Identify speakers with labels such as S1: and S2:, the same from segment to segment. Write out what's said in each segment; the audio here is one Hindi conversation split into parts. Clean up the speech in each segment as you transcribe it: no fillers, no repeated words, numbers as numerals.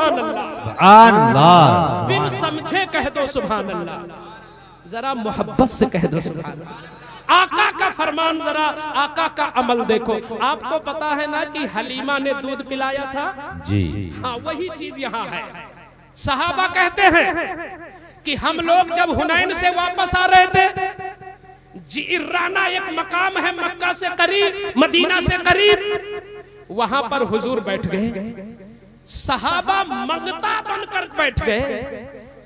S1: सुभान अल्लाह,
S2: सुभान अल्लाह,
S1: बिन समझे कह दो सुभान अल्लाह, जरा मोहब्बत से कह दो सुभान अल्लाह। आका का फरमान, जरा आका का अमल देखो। आपको पता है ना कि हलीमा ने दूध पिलाया था
S2: जी।
S1: हाँ, वही चीज यहाँ है। सहाबा कहते हैं कि हम लोग जब हुनैन से वापस आ रहे थे, जिर्राना एक मकाम है मक्का से करीब, मदीना से करीब, वहां पर हुजूर बैठ गए। सहाबा मंगता बनकर बैठ गए।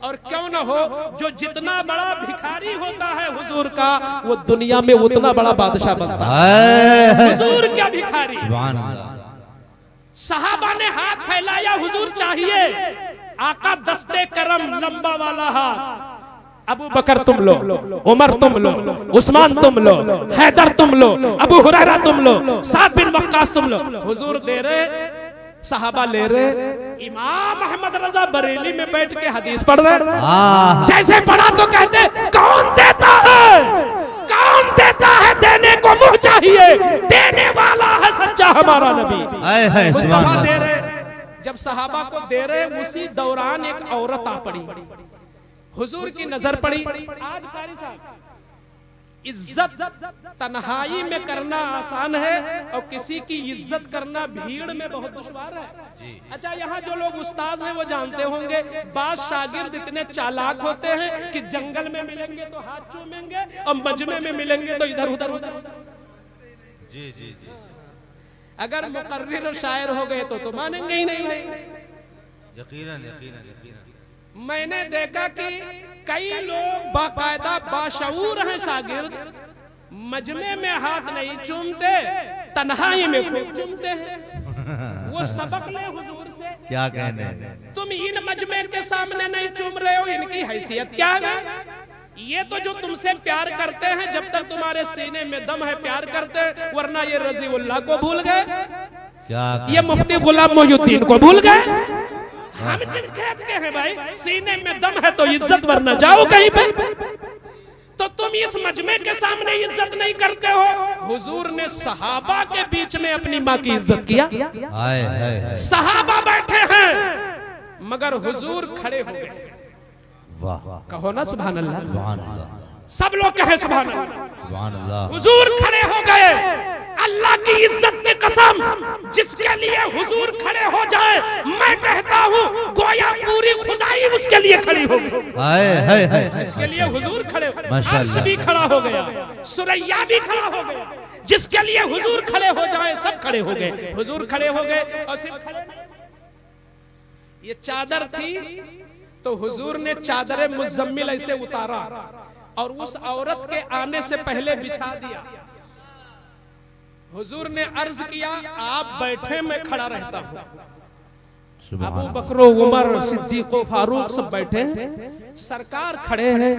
S1: और क्यों न हो, जो जितना बड़ा भिखारी होता है हुजूर का, वो दुनिया में उतना बड़ा बादशाह बनता है। हुजूर क्या भिखारी। सहाबा ने हाथ फैलाया, हुजूर चाहिए। आका दस्ते करम लंबा वाला हाथ, अबू बकर तुम लो, उमर तुम लो, उस्मान तुम लो, हैदर तुम लो, अबू हुरैरा तुम लो, साद बिन वक्कास तुम लो। हुजूर दे रहे, सहाबा ले रहे। इमाम अहमद रजा बरेली में बैठ के हदीस पढ़ रहे। जैसे पढ़ा तो कहते कौन देता है, कौन देता है, देने को मुंह चाहिए, देने वाला है सच्चा हमारा नबी। मुस्तफा दे रहे। जब सहाबा को दे रहे, उसी दौरान एक औरत आ पड़ी। हुजूर की नजर पड़ी। आज कारी साहब, इज्जत तन्हाई में करना आसान है और किसी की इज्जत करना भीड़ में बहुत दुश्वार है। अच्छा, यहाँ जो लोग उस्ताद हैं वो जानते होंगे, बाज शागिर्द इतने चालाक होते हैं कि जंगल में मिलेंगे तो हाथ चूमेंगे और मजमे में मिलेंगे तो इधर उधर उधर।
S2: जी जी जी।
S1: अगर मुकर्रिर और शायर हो गए तो मानेंगे ही नहीं भाई।
S2: यकीनन यकीनन यकीनन।
S1: मैंने देखा कि कई लोग बाकायदा बाशऊर हैं शागिर्द, मजमे में हाथ नहीं चूमते, तन्हाई में खूब चूमते हैं। वो सबक ले हुजूर से।
S2: क्या कहने,
S1: तुम इन मजमे के सामने नहीं चूम रहे हो, इनकी हैसियत क्या है? ये तो जो तुमसे प्यार करते हैं, जब तक तुम्हारे सीने में दम है प्यार करते हैं, वरना ये रजीउल्लाह को भूल गए,
S2: क्या
S1: ये मुफ्ती गुलाम मोहिउद्दीन को भूल गए। हम किस खेत के हैं भाई? सीने में दम है तो इज्जत, वरना जाओ कहीं पे। तो तुम इस मजमे के सामने इज्जत नहीं करते हो। हुजूर ने सहाबा के बीच में अपनी माँ की इज्जत किया। सहाबा बैठे हैं मगर हुजूर खड़े हो गए।
S2: वाह,
S1: कहो ना सुभान अल्लाह।
S2: सुभान अल्लाह।
S1: सब लोग कहे सुभान अल्लाह।
S2: सुभान अल्लाह।
S1: हुजूर खड़े हो गए। अल्लाह की इज्जत की कसम, जिसके लिए हुजूर खड़े हो जाए, मैं कहता हूँ गोया पूरी खुदाई उसके लिए खड़ी हो गई। जिसके लिए हुजूर खड़े, अर्श भी खड़ा हो गया, सुरैया भी खड़ा हो गया। जिसके लिए हुजूर खड़े हो जाए, सब खड़े हो गए। हुजूर खड़े हो गए और सिर्फ खड़े, ये चादर थी तो हुजूर ने चादर मुज़म्मिल ऐसे उतारा और उस औरत के आने से पहले बिछा दिया। हुजूर ने अर्ज किया, आप बैठे मैं खड़ा रहता हूँ। अबू बकर, उमर, सिद्दीक, फारूक सब बैठे हैं, सरकार खड़े हैं।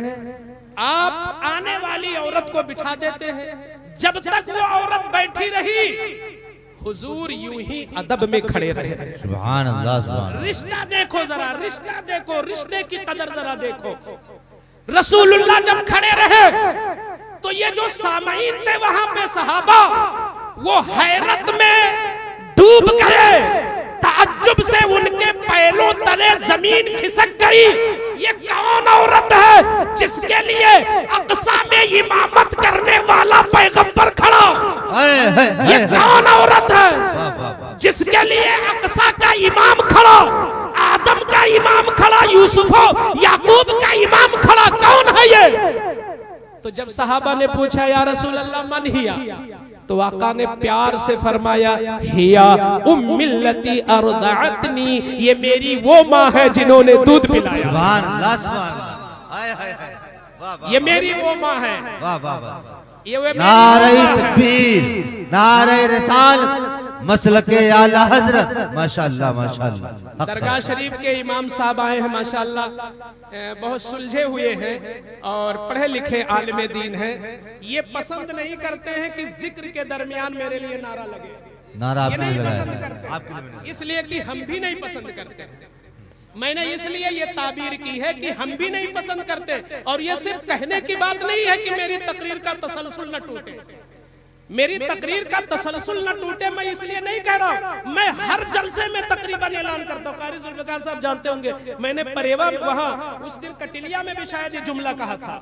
S1: आप आने वाली औरत को बिठा देते हैं। जब तक वो औरत बैठी रही, हुजूर यूं ही अदब में खड़े रहे।
S2: सुभान अल्लाह, सुभान अल्लाह।
S1: रिश्ता देखो जरा, रिश्ता देखो, रिश्ते की कदर जरा देखो। रसूलुल्लाह जब खड़े रहे तो ये जो सामईन थे वहां पे सहाबा, वो हैरत में डूब गए। ताज्जुब से उनके पैरों तले जमीन खिसक गई। ये कौन औरत है जिसके लिए अक्सा में इमामत करने वाला पैगंबर खड़ा? ये कौन औरत है जिसके लिए अक्सा का इमाम खड़ा, आदम का इमाम खड़ा, यूसुफ याकूब का इमाम खड़ा? कौन है ये? तो जब सहाबा ने पूछा या रसूल अल्लाह मन हिया, तो आका ने प्यार से फरमाया, हिया उम्मिल्लती अर्दअतनी, ये मेरी वो माँ है जिन्होंने दूध पिलाया।
S2: सुभान अल्लाह, सुभान अल्लाह। हाय हाय हाय, वाह वाह।
S1: ये मेरी वो माँ है।
S2: वाह वाह वाह।
S1: ये
S2: नारे तकबीर, नारे रिसालत, मसलके आला हजरत। माशाअल्लाह माशाअल्लाह।
S1: दरगाह शरीफ के इमाम साहब आए हैं माशाअल्लाह, बहुत सुलझे हुए हैं और पढ़े लिखे आलिम दीन हैं। ये पसंद नहीं करते हैं कि जिक्र के दरमियान मेरे लिए नारा लगे।
S2: नारा
S1: ये नहीं पसंद
S2: लगाया,
S1: करते, इसलिए कि हम भी नहीं पसंद करते। मैंने इसलिए ये ताबीर की है कि हम भी नहीं पसंद करते। और ये सिर्फ कहने की बात नहीं है कि मेरी तकरीर का तसलसल न टूटे। मेरी तकरीर का तसलसल न टूटे, मैं इसलिए नहीं कह रहा हूं, मैं हर जलसे में तकरीबन ऐलान करता हूं। कारी जुल्फिकार साहब जानते होंगे, मैंने परेवा वहां उस दिन कटिलिया में भी शायद ये जुमला कहा था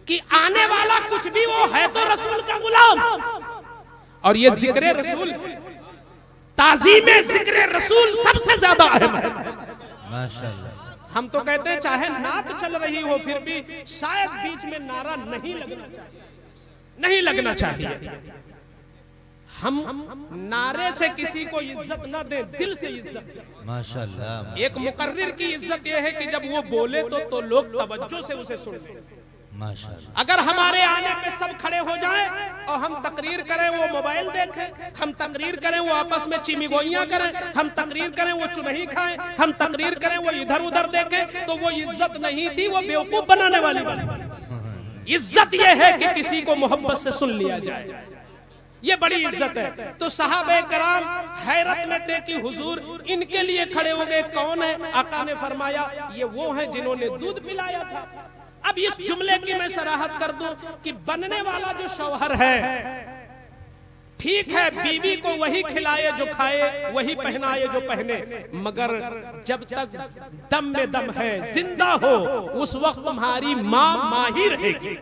S1: कि आने वाला कुछ भी वो है तो रसूल का गुलाम। और ये जिक्र रसूल, ताज़ीम जिक्र रसूल सबसे ज्यादा अहम है।
S2: माशाल्लाह।
S1: हम तो कहते हैं चाहे नात चल रही हो फिर भी शायद बीच में नारा नहीं लगना चाहिए, नहीं लगना चाहिए। हम नारे से किसी को इज्जत ना दें, दिल से इज्जत दें।
S2: माशाल्लाह।
S1: एक मुकर्रिर की इज्जत यह है कि जब वो बोले तो लोग तवज्जो से उसे सुन लें।
S2: माशाल्लाह।
S1: अगर हमारे आने पे सब खड़े हो जाएं और हम तकरीर करें वो मोबाइल देखें, हम तकरीर करें वो आपस में चिमिगोइयां करें, हम तकरीर करें वो चुनही खाएं, हम तकरीर करें वो इधर उधर देखें, तो वो इज्जत नहीं थी, वो बेवकूफ बनाने वाली बात। इज्जत ये है कि किसी को मोहब्बत से सुन लिया जाए, ये बड़ी इज्जत है। तो सहाबे कराम हैरत में थे कि हुजूर इनके लिए खड़े हो गए। कौन है? आका ने फरमाया ये वो हैं जिन्होंने दूध पिलाया था। अब इस जुमले की मैं सराहत कर दूं कि बनने वाला जो शौहर है, ठीक है बीवी को वही खिलाए जो खाए, वही पहनाए जो पहने, मगर जब तक दम में दम है, जिंदा हो, उस वक्त तुम्हारी माँ माँ ही रहेगी,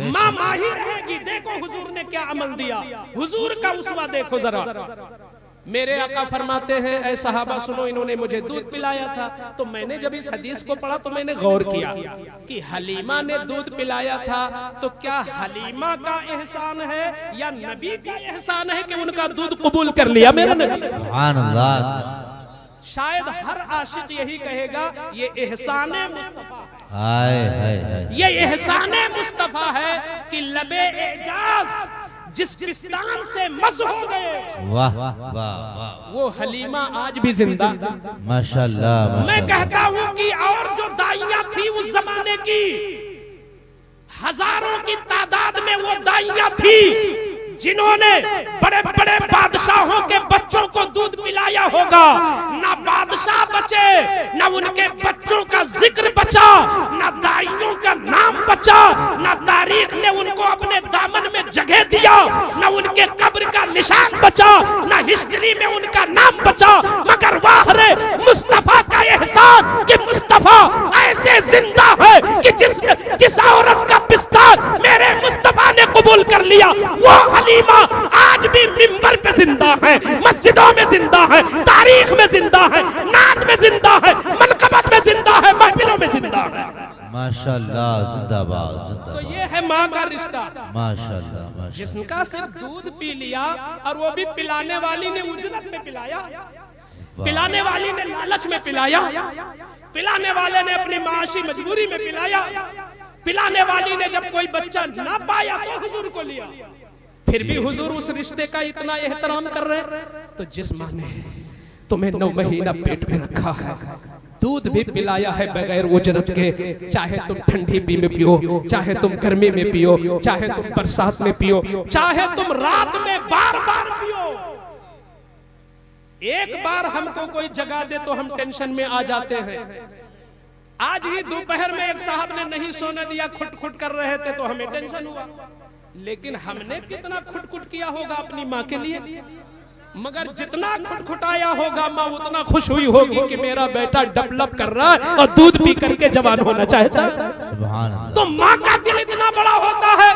S1: माँ माँ ही रहेगी। देखो हुजूर ने क्या अमल दिया, हुजूर का उसवा देखो जरा। मेरे आका फरमाते हैं, ऐ सहाबा सुनो, इन्होंने मुझे दूध पिलाया था। तो मैंने जब इस हदीस को पढ़ा तो मैंने गौर किया कि हलीमा ने दूध पिलाया था, तो क्या हलीमा का एहसान है या नबी का एहसान है कि उनका दूध कबूल कर लिया मेरा नबी?
S2: सुभान अल्लाह।
S1: शायद हर आशिक यही कहेगा ये एहसाने मुस्तफा,
S2: हाय हाय हाय,
S1: ये एहसाने मुस्तफा है कि लबे एजाज जिस पिस्तान से मस हो गए,
S2: वाह वाह वाह,
S1: वो हलीमा आज भी जिंदा।
S2: माशाल्लाह।
S1: मैं कहता हूँ कि और जो दाइयाँ थी उस जमाने की, हजारों की तादाद में वो दाइयाँ थी जिन्होंने बड़े बड़े बादशाहों के बच्चों को दूध पिलाया होगा। ना बादशाह बचे, ना उनके बच्चों का जिक्र बचा, ना दाइयों का नाम बचा, ना तारीख ने उनको अपने दामन में जगह दिया, ना उनके कब्र का निशान बचा, ना हिस्ट्री में उनका नाम बचा। मगर वाह रे मुस्तफा का एहसान कि मुस्तफा ऐसे जिंदा है कि जिस औरत का पिस्तान मेरे मुस्तफा ने कबूल कर लिया, वो हलीमा आज भी मिंबर पे जिंदा है, मस्जिदों में जिंदा है, तारीख में जिंदा है, नात में जिंदा है, मनकबत में जिंदा है, महफिलों में जिंदा है।
S2: माशाल्लाह, जिंदाबाद जिंदाबाद।
S1: तो ये है माँ का रिश्ता।
S2: माशाल्लाह माशाल्लाह।
S1: जिसका सिर्फ दूध पी लिया और वो भी पिलाने वाली ने उजरत में पिलाया, पिलाने वाली ने लालच में पिलाया, पिलाने वाले ने अपनी माशी मजबूरी में पिलाया, पिलाने वाली ने जब कोई बच्चा ना पाया तो हुजूर को लिया, फिर भी हुजूर उस रिश्ते का इतना एहतराम कर रहे हैं। तो जिस माँ ने तुम्हें 9 महीना पेट में रखा है, दूध भी पिलाया है बगैर उजरत के, चाहे तुम ठंडी पी में पियो, चाहे तुम गर्मी में पियो, चाहे तुम बरसात में पियो, चाहे तुम रात में बार बार पियो। एक बार हमको कोई जगा दे तो हम टेंशन में आ जाते हैं। आज ही दोपहर में एक साहब ने नहीं सोने दिया, खुट खुट कर रहे थे तो हमें टेंशन हुआ, लेकिन हमने कितना खुट खुट किया होगा अपनी माँ के लिए। मगर जितना खुटखुटाया होगा माँ उतना खुश हुई होगी कि मेरा बेटा डेवलप कर रहा है और दूध पी करके जवान होना चाहता है।
S2: सुभान अल्लाह।
S1: तो माँ का दिल इतना बड़ा होता है,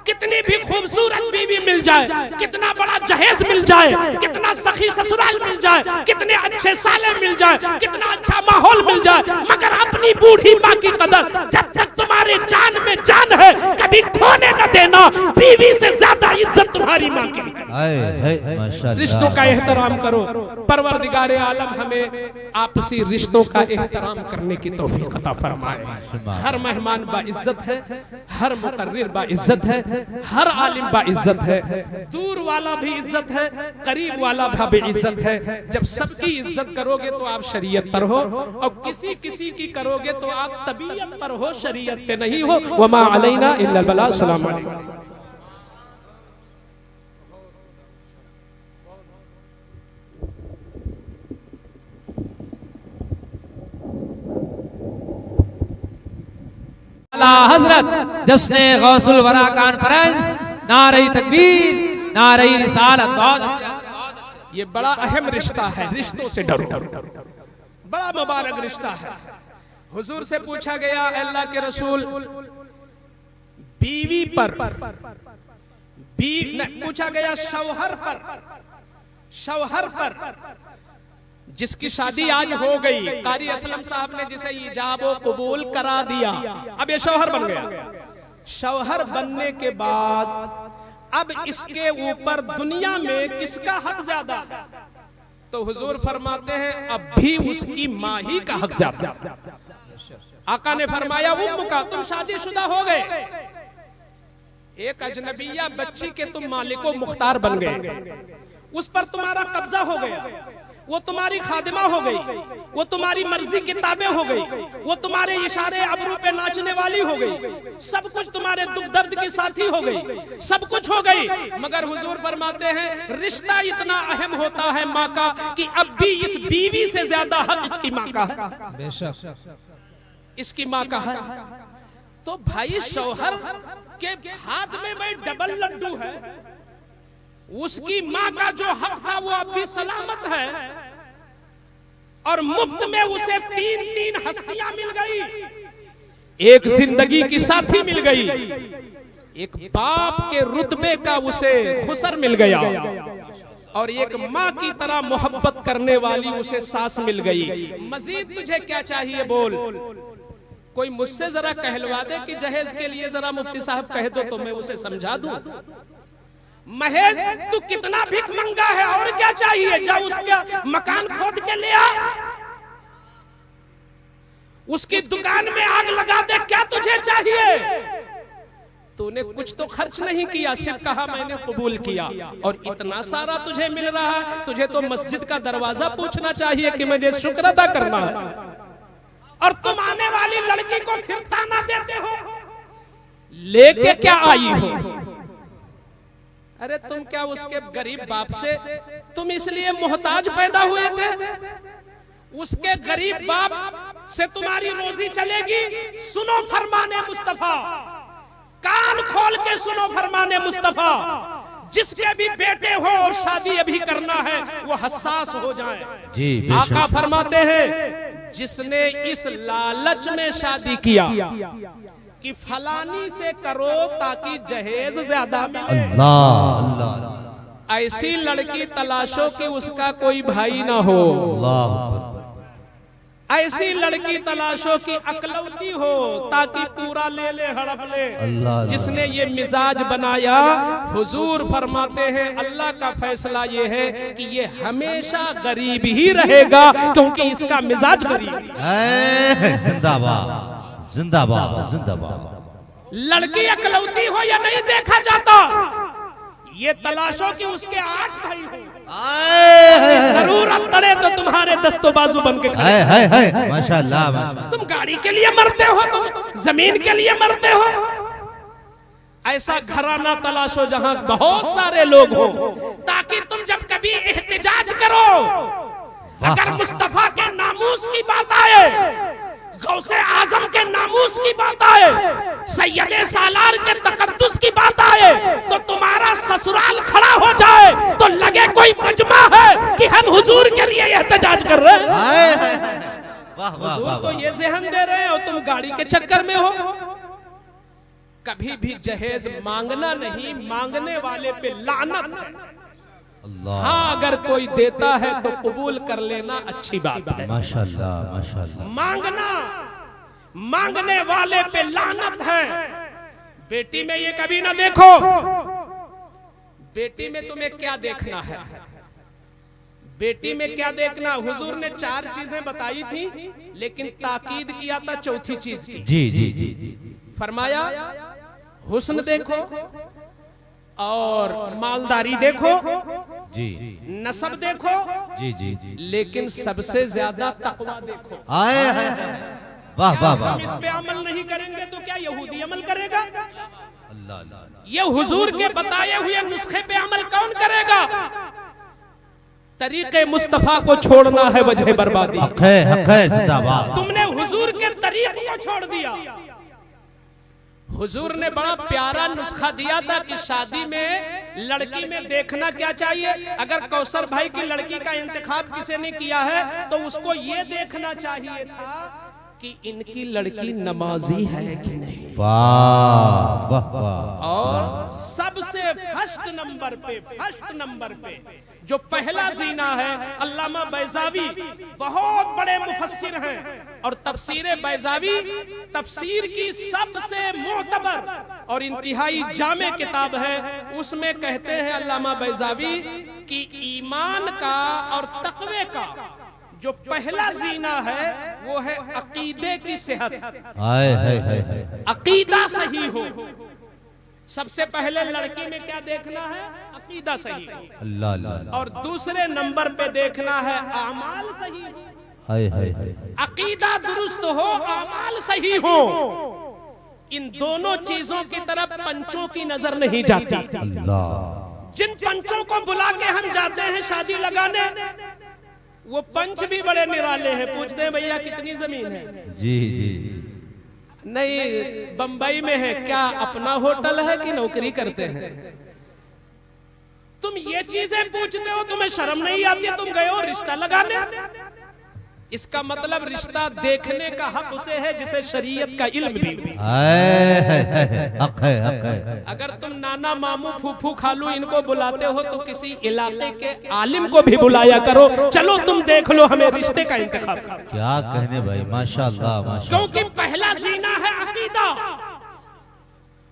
S1: कितनी भी खूबसूरत बीवी मिल जाए, कितना बड़ा जहेज मिल जाए, कितना सखी ससुराल मिल जाए, कितने अच्छे साले मिल जाए, कितना अच्छा माहौल मिल जाए, मगर अपनी बूढ़ी माँ की कदर जब तक तुम्हारे जान में जान है कभी खोने न देना। बीवी से ज्यादा इज्जत तुम्हारी माँ की है।
S2: माशाल्लाह।
S1: रिश्तों का एहतराम करो। परवरदिगार आलम हमें आपसी रिश्तों का एहतराम करने की तौफीक अता फरमाए। हर मेहमान बाइज्जत है, हर मुकर्रिर बाइज्जत है, हर आलिम बाइज्जत है, दूर वाला भी इज्जत है, करीब वाला भी इज्जत है। जब सबकी इज्जत करोगे तो आप शरीयत पर हो, और किसी किसी की करोगे तो आप तबीयत पर हो, शरीयत पे नहीं हो। वमा अलैना इल्लल बलाग। अस्सलाम वालेकुम।
S3: हजरत जश्न गौसुल वरा कॉन्फ्रेंस नारे तकबीर, नारे रिसालत। बहुत अच्छा।
S1: ये बड़ा अहम रिश्ता है, रिश्तों से डरो, बड़ा मुबारक रिश्ता है। हुजूर से पूछा गया, अल्लाह के रसूल, बीवी पर पूछा गया शौहर पर जिसकी शादी आज हो गई, कारी असलम साहब ने जिसे इजाब व कबूल करा दिया, अब ये शौहर बन गया। शौहर बनने के बाद अब इसके ऊपर दुनिया में किसका हक ज्यादा है? तो हुजूर फरमाते हैं अब भी उसकी माँ ही का हक ज्यादा। आका ने फरमाया, उम्म का, तुम शादीशुदा हो गए, एक अजनबिया बच्ची के तुम मालिको मुख्तार बन गए, उस पर तुम्हारा कब्जा हो गया, वो तुम्हारी खादिमा हो गई, वो तुम्हारी मर्जी की ताबे हो गई, वो तुम्हारे इशारे अबरू पे नाचने वाली हो गई, सब कुछ तुम्हारे दुख दर्द की साथी हो गई, सब कुछ हो गई। मगर हुजूर फरमाते हैं रिश्ता इतना अहम होता है माँ का कि अब भी इस बीवी से ज्यादा हक इसकी माँ का है।
S3: बेशक
S1: इसकी माँ का है। तो भाई शौहर के हाथ में भाई डबल लड्डू है, उसकी माँ का जो हक था वो अब भी सलामत है, और मुफ्त में उसे 3 हस्तियां मिल गई, एक जिंदगी की साथी मिल गई, एक बाप के रुतबे का उसे खुसर मिल गया, और एक माँ की तरह मोहब्बत करने वाली उसे सास मिल गई। मजीद तुझे क्या चाहिए बोल? कोई मुझसे जरा कहलवा दे कि जहेज के लिए जरा मुफ्ती साहब कह दो तो मैं उसे समझा दूं। महेश तू कितना भिख मंगा है, और क्या चाहिए? जा उसका मकान खोद के ले आ, उसकी दुकान में आग लगा दे, क्या तुझे चाहिए? तूने कुछ तो खर्च नहीं किया, सिर्फ कहा मैंने कबूल किया, और इतना सारा तुझे मिल रहा है। तुझे तो मस्जिद का दरवाजा पूछना चाहिए कि मुझे शुक्र अदा करना है, और तुम आने वाली लड़की को फिर ताना देते हो, लेके क्या आई हो? अरे तुम क्या उसके गरीब बाप से तुम इसलिए मोहताज पैदा हुए थे? उसके गरीब बाप से तुम्हारी रोजी चलेगी? सुनो फरमाने मुस्तफा, कान खोल के सुनो फरमाने मुस्तफा, जिसके भी बेटे हो और शादी अभी करना है वो हसास हो जाए।
S2: जी
S1: आका फरमाते हैं जिसने इस लालच में शादी किया कि फलानी से करो ताकि जहेज ज्यादा मिले,
S2: अल्लाह अल्लाह,
S1: ऐसी लड़की तलाशो कि उसका कोई भाई ना हो, ऐसी लड़की तलाशो की अकलौती हो ताकि पूरा ले ले हड़प ले। जिसने ये मिजाज बनाया, हुजूर फरमाते हैं अल्लाह का फैसला ये है कि ये हमेशा गरीब ही रहेगा, क्योंकि इसका मिजाज गरीब है।
S2: जिंदाबाद जिंदाबाद जिंदाबाद।
S1: लड़की अकलौती हो या नहीं देखा जाता, ये तलाशो कि उसके 8 भाई हो, जरूरत पड़े तो तुम्हारे दस्तों बाजू बन के खड़े।
S2: माशाल्लाह माशाल्लाह।
S1: तुम गाड़ी के लिए मरते हो, तुम जमीन के लिए मरते हो, ऐसा घराना तलाशो जहां बहुत सारे लोग हो, ताकि तुम जब कभी एहतिजाज करो, अगर मुस्तफा के नामूस की बात आए, गौसे आजम के नामूस की बात आए, सैयदे सालार के तकद्दुस की बात आए, तो तुम्हारा ससुराल खड़ा हो जाए तो लगे कोई मजमा है कि हम हुजूर के लिए एहतजाज कर रहे हैं। हुजूर तो ये ज़हन दे रहे हैं और तुम गाड़ी के चक्कर में हो। कभी भी जहेज मांगना नहीं, मांगने वाले पे लानत है। हाँ, अगर कोई देता है तो कबूल कर लेना अच्छी बात है।
S2: माशाल्लाह माशाल्लाह।
S1: मांगना, मांगने वाले पे लानत है। बेटी में ये कभी ना देखो, बेटी में तुम्हें क्या देखना है, बेटी में क्या देखना। हुजूर ने 4 चीजें बताई थी, लेकिन ताकीद किया था चौथी चीज की।
S2: जी जी जी।
S1: फरमाया हुस्न देखो, और मालदारी देखो,
S2: जी,
S1: नसब देखो,
S2: जी जी,
S1: लेकिन सबसे ज्यादा तकवा देखो।
S2: आए वाह वाह वाह।
S1: हम इस पे अमल नहीं करेंगे तो क्या यहूदी अमल करेगा?
S2: अल्लाह अल्लाह।
S1: ये हुजूर के बताए हुए नुस्खे पे अमल कौन करेगा? तरीके मुस्तफा को छोड़ना है वजह बर्बादी।
S2: हक है जिंदाबाद।
S1: तुमने हुजूर के तरीके को छोड़ दिया। हुजूर ने बड़ा प्यारा नुस्खा दिया था कि शादी में लड़की में देखना क्या चाहिए। अगर कौसर भाई की लड़की का इंतखाब किसी ने किया है तो उसको ये देखना चाहिए था कि इनकी लड़की नमाजी है कि नहीं।
S2: वाह वाह वाह।
S1: और सबसे फर्स्ट नंबर पे जो पहला जीना है, अल्लामा बैजावी बहुत बड़े मुफस्सिर हैं और तफसीर बैजावी तफसीर की सबसे मोतबर और इंतहाई जामे किताब है। उसमें कहते हैं अल्लामा बैजावी कि ईमान का और तकवे का जो पहला जीना है वो है अकीदे की सेहत।
S2: हाय हाय हाय।
S1: अकीदा सही हो। सबसे पहले लड़की में क्या देखना है? अकीदा सही हो।
S2: अल्लाह अल्लाह।
S1: और दूसरे नंबर पे देखना है आमाल सही हो।
S2: हाय हाय हाय।
S1: अकीदा दुरुस्त हो, आमाल सही हो। इन दोनों चीजों की तरफ पंचों की नजर नहीं जाती।
S2: अल्लाह।
S1: जिन पंचों को बुला के हम जाते हैं शादी लगाने, वो पंच भी बड़े निराले हैं। पूछते हैं भैया कितनी जमीन है?
S2: जी जी।
S1: नहीं, बंबई में है। क्या अपना होटल है कि नौकरी करते हैं? तुम ये चीजें पूछते हो, तुम्हें शर्म नहीं आती? तुम गए हो रिश्ता लगाने। इसका मतलब रिश्ता देखने का हक उसे है जिसे शरीयत का इल्म भी।
S2: हक है हक है।
S1: अगर तुम नाना मामू फूफू खालू इनको बुलाते हो तो किसी इलाके के आलिम को भी बुलाया करो। चलो तुम देख लो, हमें रिश्ते का इंतखाब।
S2: क्या कहने भाई, माशाअल्लाह माशाअल्लाह।
S1: क्योंकि पहला जीना है अकीदा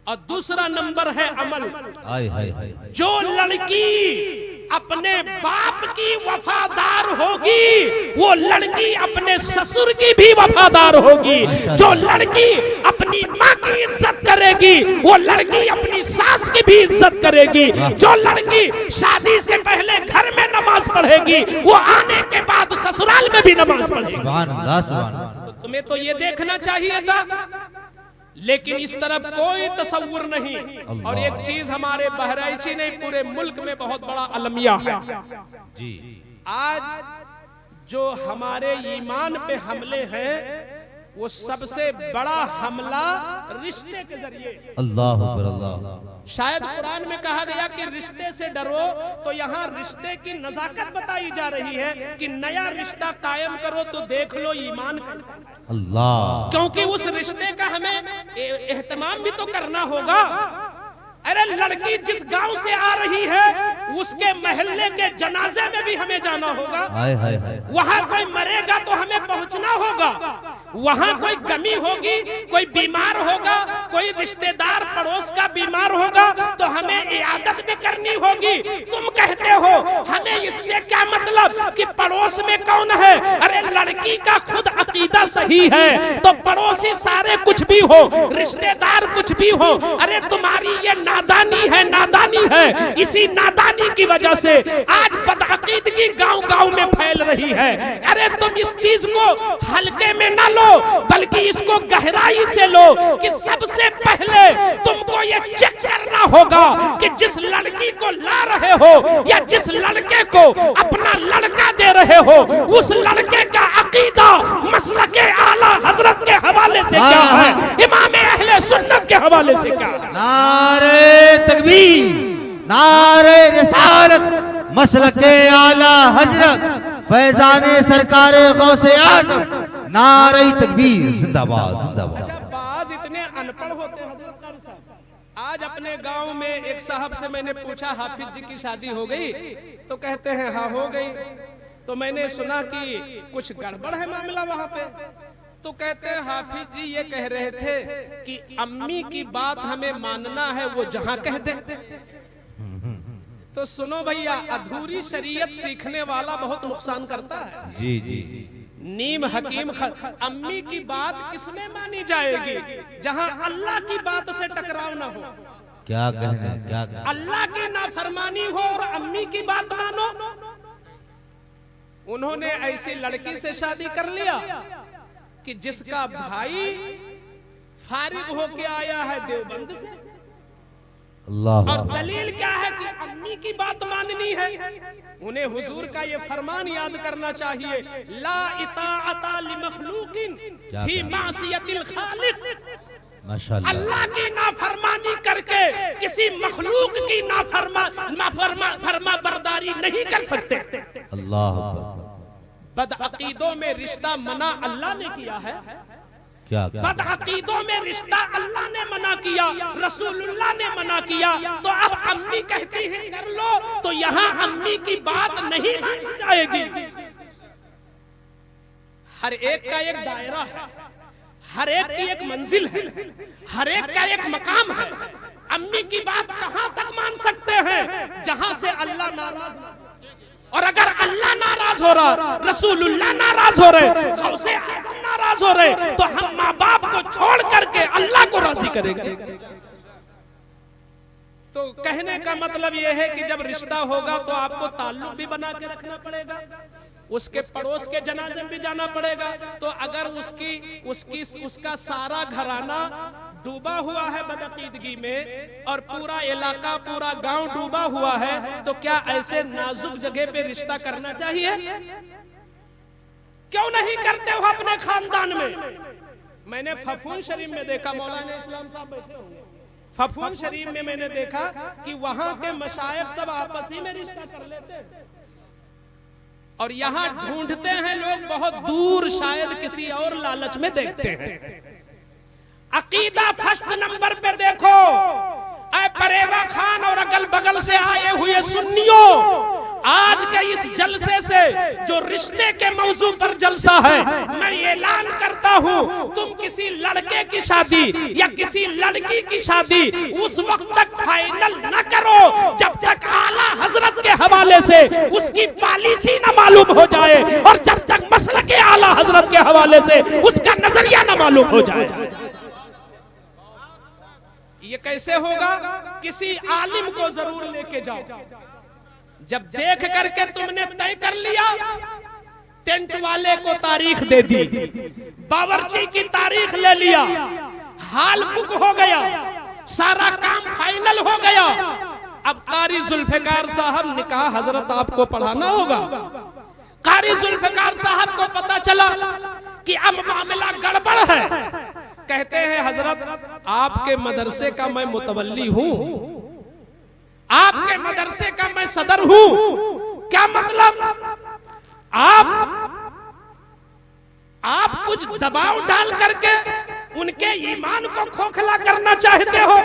S1: और दूसरा नंबर है अमल।
S2: हाय हाय हाय।
S1: जो लड़की अपने बाप की वफादार होगी, वो लड़की अपने ससुर की भी वफादार होगी। जो लड़की अपनी माँ की इज्जत करेगी, वो लड़की अपनी सास की भी इज्जत करेगी। जो लड़की शादी से पहले घर में नमाज पढ़ेगी, वो आने के बाद ससुराल में भी नमाज पढ़ेगी।
S2: सुभान अल्लाह सुभान अल्लाह।
S1: तो तुम्हें तो ये देखना चाहिए था, लेकिन इस तरफ कोई तसव्वुर नहीं। और एक चीज हमारे बहराइची ने पूरे मुल्क में बहुत बड़ा अलमिया है
S2: जी।
S1: आज जो हमारे ईमान पे हमले हैं, वो सबसे बड़ा हमला रिश्ते के जरिए।
S2: अल्लाह अकबर अल्लाह।
S1: शायद कुरान में कहा गया कि रिश्ते से डरो, तो यहाँ रिश्ते की नजाकत बताई जा रही है कि नया रिश्ता कायम करो तो देख लो ईमान का।
S2: अल्लाह।
S1: क्योंकि उस रिश्ते का हमें एहतमाम भी तो करना होगा। अरे लड़की जिस गांव से आ रही है, उसके महल्ले के जनाजे में भी हमें जाना होगा।
S2: हाय हाय हाय।
S1: वहाँ कोई मरेगा तो हमें पहुँचना होगा। वहाँ कोई कमी होगी, कोई बीमार होगा, कोई रिश्तेदार पड़ोस का बीमार होगा तो हमें इयादत भी करनी होगी। तुम कहते हो हमें इससे क्या मतलब कि पड़ोस में कौन है? अरे लड़की का खुद अकीदा सही है तो पड़ोसी सारे कुछ भी हो, रिश्तेदार कुछ भी हो, अरे तुम्हारी ये नादानी है। इसी नादानी की वजह से आज बदअकीदगी गांव-गांव में फैल रही है। अरे तुम इस चीज को हल्के में ना लो, बल्कि इसको गहराई से लो कि सबसे पहले तुमको ये चेक करना होगा कि जिस लड़की को ला रहे हो या जिस लड़के को अपना लड़का दे रहे हो, उस लड़के का अकीदा मसलके आला हजरत के हवाले से क्या है, इमाम अहले सुन्नत के हवाले से क्या है।
S2: नारे तकबीर, नारे रिसालत, मसलके आला हजरत फैजाने सरकारे गौसे आज़म, नारे तकबीर, जिंदाबाद जिंदाबाद।
S1: बाज इतने अनपढ़ होते हैं हजरत कारी साहब। आज अपने गांव में एक साहब से मैंने पूछा हाफिज जी की शादी हो गई? तो कहते हैं हाँ हो गई। तो मैंने सुना कि कुछ गड़बड़ है मामला वहां पे। तो कहते हैं हाफिज जी ये कह रहे थे कि अम्मी की बात हमें मानना है, वो जहां कह दे। तो सुनो भैया, अधूरी शरीयत सीखने वाला बहुत नुकसान करता है।
S2: जी जी।
S1: नीम हकीम अम्मी की बात किसमें मानी जाएगी जहां अल्लाह की बात से टकराव ना हो।
S2: क्या कहने, क्या कहने?
S1: अल्लाह की नाफरमानी हो और अम्मी की बात मानो। उन्होंने ऐसी लड़की से शादी कर लिया कि जिसका भाई फारिग होके आया है देवबंद से।
S2: अल्लाह।
S1: और दलील क्या है कि अम्मी की बात माननी है। उन्हें हुजूर का ये फरमान याद करना चाहिए, ला इताअता लिमखलूकिन फी मासियतिल खालिक।
S2: माशाल्लाह।
S1: अल्लाह की नाफरमानी करके किसी मखलूक की फरमा बरदारी नहीं कर सकते।
S2: अल्लाह
S1: बदअकीदों में रिश्ता मना अल्लाह ने किया है।
S2: क्या
S1: बदअकीदों में रिश्ता अल्लाह ने मना किया, रसूलुल्लाह ने मना किया। तो अब अम्मी कहती है कर लो, तो यहाँ अम्मी की बात नहीं मानी जाएगी। हर एक का एक दायरा है, हर एक की एक मंजिल है, हर एक का एक मकाम है। अम्मी की बात कहां तक मान सकते हैं जहां से अल्लाह नाराज ना, और अगर अल्लाह नाराज हो रहा, रसूलुल्लाह नाराज हो रहे, गौसे आज़म नाराज हो रहे, तो हम माँ बाप को छोड़ करके अल्लाह को राजी करेंगे। तो कहने का मतलब यह है कि जब रिश्ता होगा तो आपको ताल्लुक भी बना के रखना पड़ेगा, उसके पड़ोस के जनाजे में भी जाना पड़ेगा। तो अगर उसका सारा घराना डूबा हुआ है बदअकीदगी में और पूरा इलाका पूरा गांव डूबा हुआ है, तो क्या ऐसे नाजुक जगह पे रिश्ता करना चाहिए? क्यों नहीं करते हो अपने खानदान में? मैंने फफून शरीफ में देखा, मौलाना इस्लाम साहब बैठे होंगे, फफून शरीफ में मैंने देखा कि वहां के मशाइख सब आपस ही में रिश्ता कर लेते हैं, और यहाँ ढूंढते हैं लोग बहुत दूर, शायद किसी और लालच में देखते हैं। अकीदा फर्स्ट नंबर पे देखो। ऐ परेवा खान और अगल बगल से आए हुए सुन्नियों, आज के इस जलसे से जो रिश्ते के मौजू पर जलसा है, मैं ऐलान करता हूँ, तुम किसी लड़के की शादी या किसी लड़की की शादी उस वक्त तक फाइनल न करो जब तक आला हजरत के हवाले से उसकी पॉलिसी न मालूम हो जाए, और जब तक मसलक के आला हजरत के हवाले से उसका नजरिया न मालूम हो जाए। ये कैसे होगा? किसी आलिम को जरूर लेके जाओ। जब देख करके तुमने तय कर लिया, टेंट वाले को तारीख दे दी, बावर्ची की तारीख ले लिया, हाल बुक हो गया, सारा काम फाइनल हो गया। अब कारी जुल्फिकार साहब निकाह हजरत आपको पढ़ाना होगा। कारी जुल्फिकार साहब को पता चला कि अब मामला गड़बड़ है। कहते हैं हजरत आपके मदरसे का मैं मुतवल्ली हूं, आपके मदरसे का मैं सदर हूं। क्या मतलब? आप कुछ दबाव डाल करके उनके ईमान को खोखला करना चाहते हो?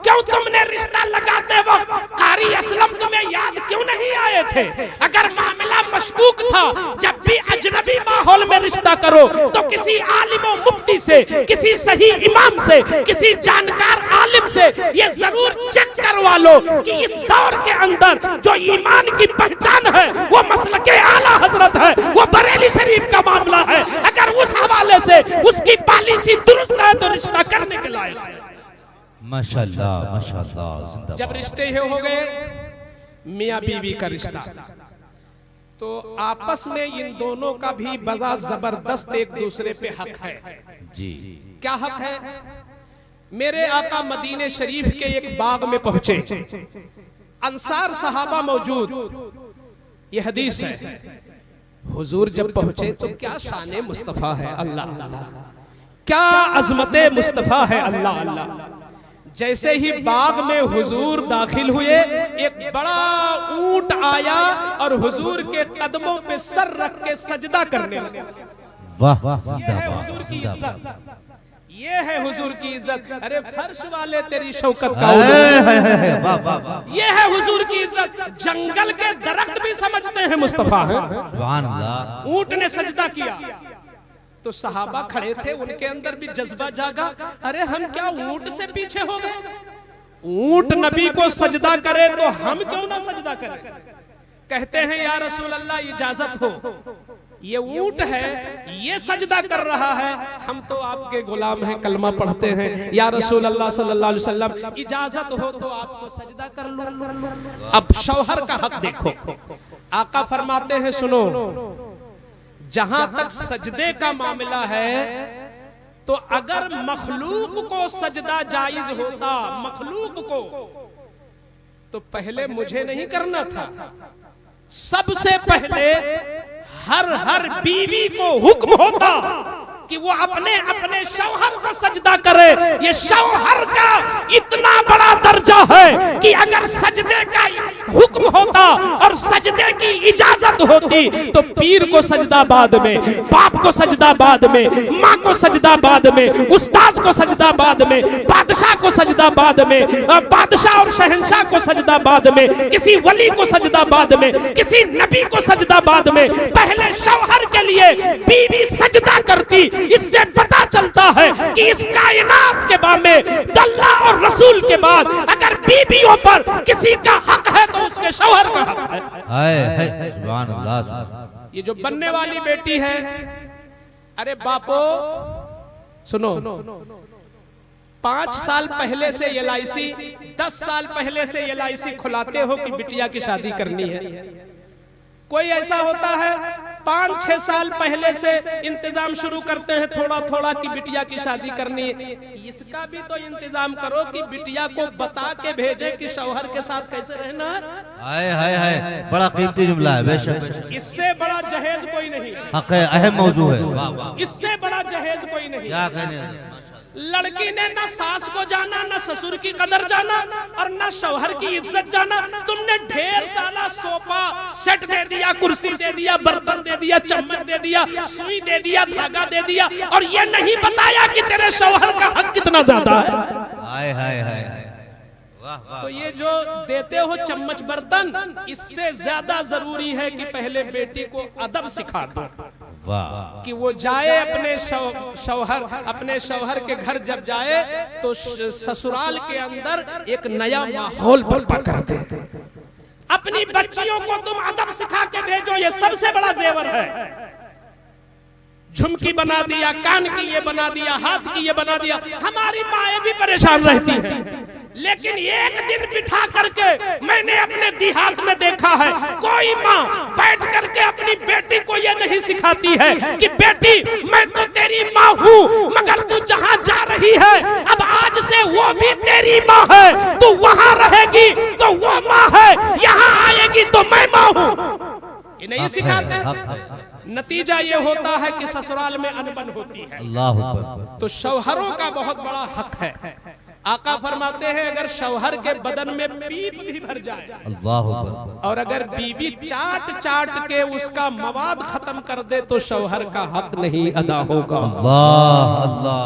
S1: क्यों तुमने रिश्ता लगाते वक्त कारी असलम तुम्हें याद क्यों नहीं आए थे? अगर मामला मशकूक था, जब भी अजनबी माहौल में रिश्ता करो तो किसी आलिम और मुफ्ती से, किसी सही इमाम से, किसी जानकार आलिम से ये जरूर चेक करवा लो कि इस दौर के अंदर जो ईमान की पहचान है वो मसलके आला हजरत है, वो बरेली शरीफ का मामला है। अगर उस हवाले से उसकी पॉलिसी दुरुस्त है तो रिश्ता करने के लायक है।
S2: माशाल्लाह माशाल्लाह, जिंदाबाद।
S1: जब रिश्ते हो गए मियाँ बीवी का रिश्ता, तो आपस में इन दोनों का भी बजा जबरदस्त एक दूसरे पे हक है
S2: जी।
S1: क्या हक है? मेरे आका मदीने शरीफ के एक बाग में पहुंचे, अंसार सहाबा मौजूद, ये हदीस है। हुजूर जब पहुंचे तो क्या शान मुस्तफा है, अल्लाह अल्लाह, क्या अजमत मुस्तफा है, अल्लाह अल्लाह। जैसे ही बाग में हुजूर दाखिल हुए, एक बड़ा ऊंट आया और हुजूर के कदमों पे सर रख के सजदा करने लगा।
S2: वाह,
S1: ये है हुजूर की इज्जत, ये है हुजूर की इज्जत। अरे फर्श वाले तेरी शौकत का उलूम, ये है हुजूर की इज्जत। जंगल के दरख्त भी समझते हैं मुस्तफा है।
S2: सुभान अल्लाह।
S1: ऊंट ने सजदा किया तो सहाबा खड़े थे, उनके अंदर भी जज्बा जागा, अरे हम क्या ऊंट से पीछे हो गए? ऊंट नबी को सजदा करे तो हम क्यों ना सजदा करें? कहते हैं या रसूल अल्लाह इजाजत हो, ये ऊंट है, ये सजदा कर रहा है, हम तो आपके गुलाम हैं, कलमा पढ़ते हैं, या रसूल अल्लाह सल्लल्लाहु अलैहि वसल्लम इजाजत हो तो आपको सजदा कर लो। अब शौहर का हक देखो, आका फरमाते हैं सुनो, जहां तक सजदे का मामला है तो अगर मखलूक को सजदा जायज होता, मखलूक को, तो पहले मुझे नहीं करना था। सबसे पहले हर बीवी को हुक्म होता कि वो अपने अपने शौहर को सजदा करे। ये शौहर का इतना बड़ा दर्जा है कि अगर सजदे का हुक्म होता और सजदे की इजाजत होती तो पीर को सजदा बाद में, बाप को सजदा बाद में, माँ को सजदा बाद में, उस्ताद को सजदा बाद में, बादशाह को सजदा बाद में, बादशाह और शहंशाह को सजदा बाद में, किसी वली को सजदा बाद में, किसी नबी को सजदा बाद में। पहले शौहर के लिए बीवी सजदा करती। इससे पता चलता है कि इस कायनात के बाद में अल्लाह और रसूल के बाद अगर बीवियों पर किसी का हक है तो उसके शौहर का हक है।
S2: सुभान अल्लाह।
S1: ये जो बनने वाली बेटी है, अरे बापो सुनो, 5 साल पहले से LIC, 10 साल पहले से LIC खुलाते हो कि बिटिया की शादी करनी है। कोई ऐसा होता है 5-6 साल पहले से इंतजाम शुरू करते हैं थोड़ा थोड़ा कि बिटिया की शादी करनी है। इसका भी तो इंतजाम करो कि बिटिया को बता के भेजे कि शौहर के साथ कैसे रहना है।
S2: हाय हाय हाय, बड़ा कीमती जुमला है। बेशक,
S1: इससे बड़ा जहेज कोई नहीं,
S2: हक है, अहम मौजू है।
S1: इससे बड़ा जहेज कोई नहीं।
S2: क्या कहने,
S1: लड़की ने न सास को जाना, न ससुर की कदर जाना और न शौहर की इज्जत जाना। तुमने ढेर सारा सोफा सेट दे दिया, कुर्सी दे दिया, बर्तन दे दिया, चम्मच दे दिया, सुई दे दिया, धागा दे दिया और ये नहीं बताया कि तेरे शौहर का हक कितना ज्यादा है।
S2: हाय हाय हाय, वाह वाह।
S1: तो ये जो देते हो चम्मच बर्तन, इससे ज्यादा जरूरी है कि पहले बेटी को अदब सिखा दो।
S2: वाह,
S1: कि वो जाए अपने शौहर, अपने शौहर के घर जब जाए तो ससुराल के अंदर एक नया माहौल बर्पा कर दे। अपनी बच्चियों को तुम अदब सिखा के भेजो, ये सबसे बड़ा जेवर है। झुमकी बना दिया, कान की ये बना दिया, हाथ की ये बना दिया। हमारी माएं भी परेशान रहती हैं, लेकिन एक दिन बिठा करके मैंने अपने देहात में देखा है, कोई माँ बैठ करके अपनी बेटी को ये नहीं सिखाती है कि बेटी मैं तो तेरी माँ हूँ, मगर तू जहाँ जा रही है अब आज से वो भी तेरी माँ है। तू वहाँ रहेगी तो वो माँ है, यहाँ आएगी तो मैं माँ हूँ। ये नहीं सिखाते। नतीजा ये होता है कि ससुराल में अनबन होती है।
S2: अल्लाह अकबर।
S1: तो शौहरों का बहुत बड़ा हक है। आका फरमाते हैं अगर शौहर के बदन में पीप भी भर जाए,
S2: अल्लाह अकबर,
S1: और अगर बीवी चाट चाट के उसका मवाद खत्म कर दे तो शौहर का हक नहीं अदा होगा।
S2: अल्लाह अल्लाह,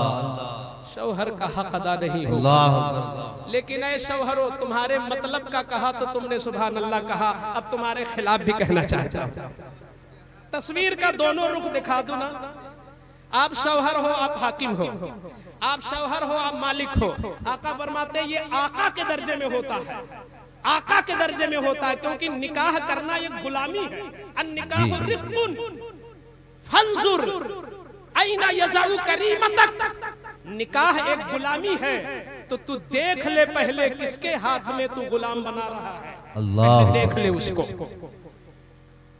S1: शौहर का हक अदा नहीं होगा।
S2: अल्लाह अकबर।
S1: लेकिन ऐ शौहरों, तुम्हारे मतलब का कहा तो तुमने सुभान अल्लाह कहा, अब तुम्हारे खिलाफ भी कहना चाहता हूं। तस्वीर का दोनों रुख दिखा दो ना। आप शौहर हो, आप हाकिम हो, आप शौहर हो, आप मालिक हो। आका फरमाते ये आका के दर्जे में होता है, आका के दर्जे में होता है, क्योंकि निकाह करना एक गुलामी है। अन्निकाहु रिक्कुन फंजुर ऐना यज़उ करीमतक। निकाह एक गुलामी है, तो तू देख ले पहले किसके हाथ में तू गुलाम बना रहा है।
S2: अल्लाह,
S1: देख ले उसको।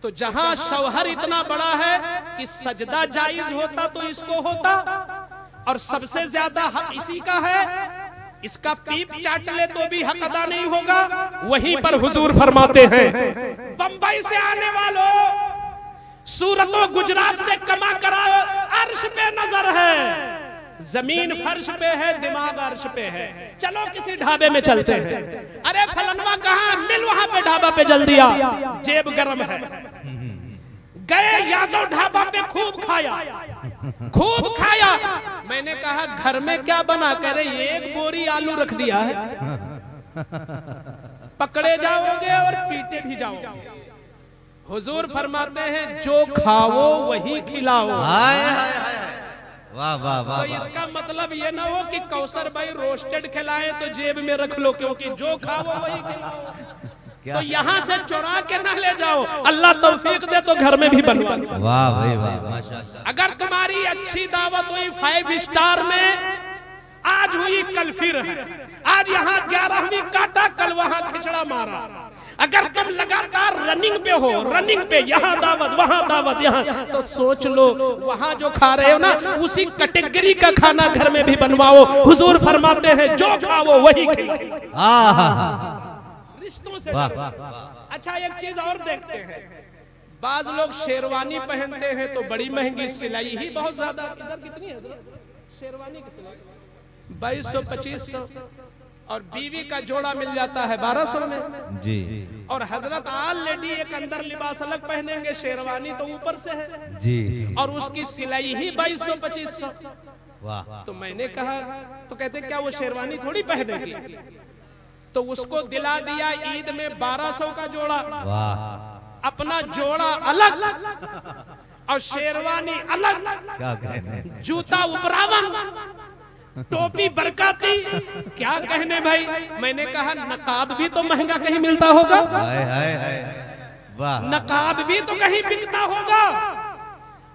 S1: तो जहां शौहर इतना बड़ा है कि सजदा जायज होता तो इसको होता, और सबसे ज्यादा हक इसी का है। इसका पीप चाट ले तो भी हक अदा नहीं होगा। वहीं पर हुजूर फरमाते हैं, बंबई से आने वालों, सूरत और गुजरात से कमा कराओ, अर्श पे नजर है, जमीन फर्श पे है, दिमाग अर्श पे है। चलो किसी ढाबे में चलते हैं। अरे फलनवा कहाँ, मिल वहां पे ढाबा पे जल्दी आ, जेब गर्म है। गए यादव ढाबा पे, खूब खाया, खूब खाया। मैंने कहा घर में क्या बना करे, एक बोरी आलू रख दिया है। पकड़े जाओगे और पीटे भी जाओगे। हुजूर फरमाते हैं जो खाओ वही खिलाओ।
S2: हाय हाय हाय, वाह वाह वाह।
S1: तो इसका मतलब ये ना हो कि कौसर भाई रोस्टेड खिलाए तो जेब में रख लो, क्योंकि जो खाओ वही खिलाओ। तो यहाँ से चुरा के ना ले जाओ, अल्लाह तौफीक दे तो घर में भी बनवा लो।
S2: वाह भाई वाह, माशाअल्लाह।
S1: अगर तुम्हारी अच्छी दावत हुई 5 स्टार में, आज हुई कल फिर है, आज यहाँ 11वीं काटा, कल वहाँ खिचड़ा मारा। अगर तुम लगातार रनिंग पे हो, रनिंग पे, यहाँ दावत वहाँ दावत यहाँ, तो सोच लो वहाँ जो खा रहे हो ना, उसी कैटेगरी का खाना घर में भी बनवाओ। हुजूर फरमाते हैं जो खाओ वही खिलाओ। रिश्तों से। अच्छा एक चीज और देखते हैं, बाज लोग शेरवानी पहनते हैं तो बड़ी महंगी, सिलाई ही बहुत ज्यादा। इधर कितनी है शेरवानी की सिलाई? 2200-2500, और बीवी का जोड़ा मिल जाता है 1200 में
S2: जी।
S1: और हजरत आल लेडी एक अंदर लिबास अलग पहनेंगे, शेरवानी तो ऊपर से है
S2: जी,
S1: और उसकी सिलाई ही 2200-2500।
S2: वाह।
S1: तो मैंने कहा, तो कहते क्या वो शेरवानी थोड़ी पहनेगी? तो उसको दिला दिया ईद में 1200 का जोड़ा,
S2: वाह।
S1: अपना जोड़ा अलग और शेरवानी अलग,
S2: क्या कहने,
S1: जूता उपरावन, टोपी बरकाती, क्या कहने भाई। मैंने कहा नकाब भी तो महंगा कहीं मिलता होगा,
S2: हाय हाय हाय, वाह।
S1: नकाब भी तो कहीं बिकता होगा।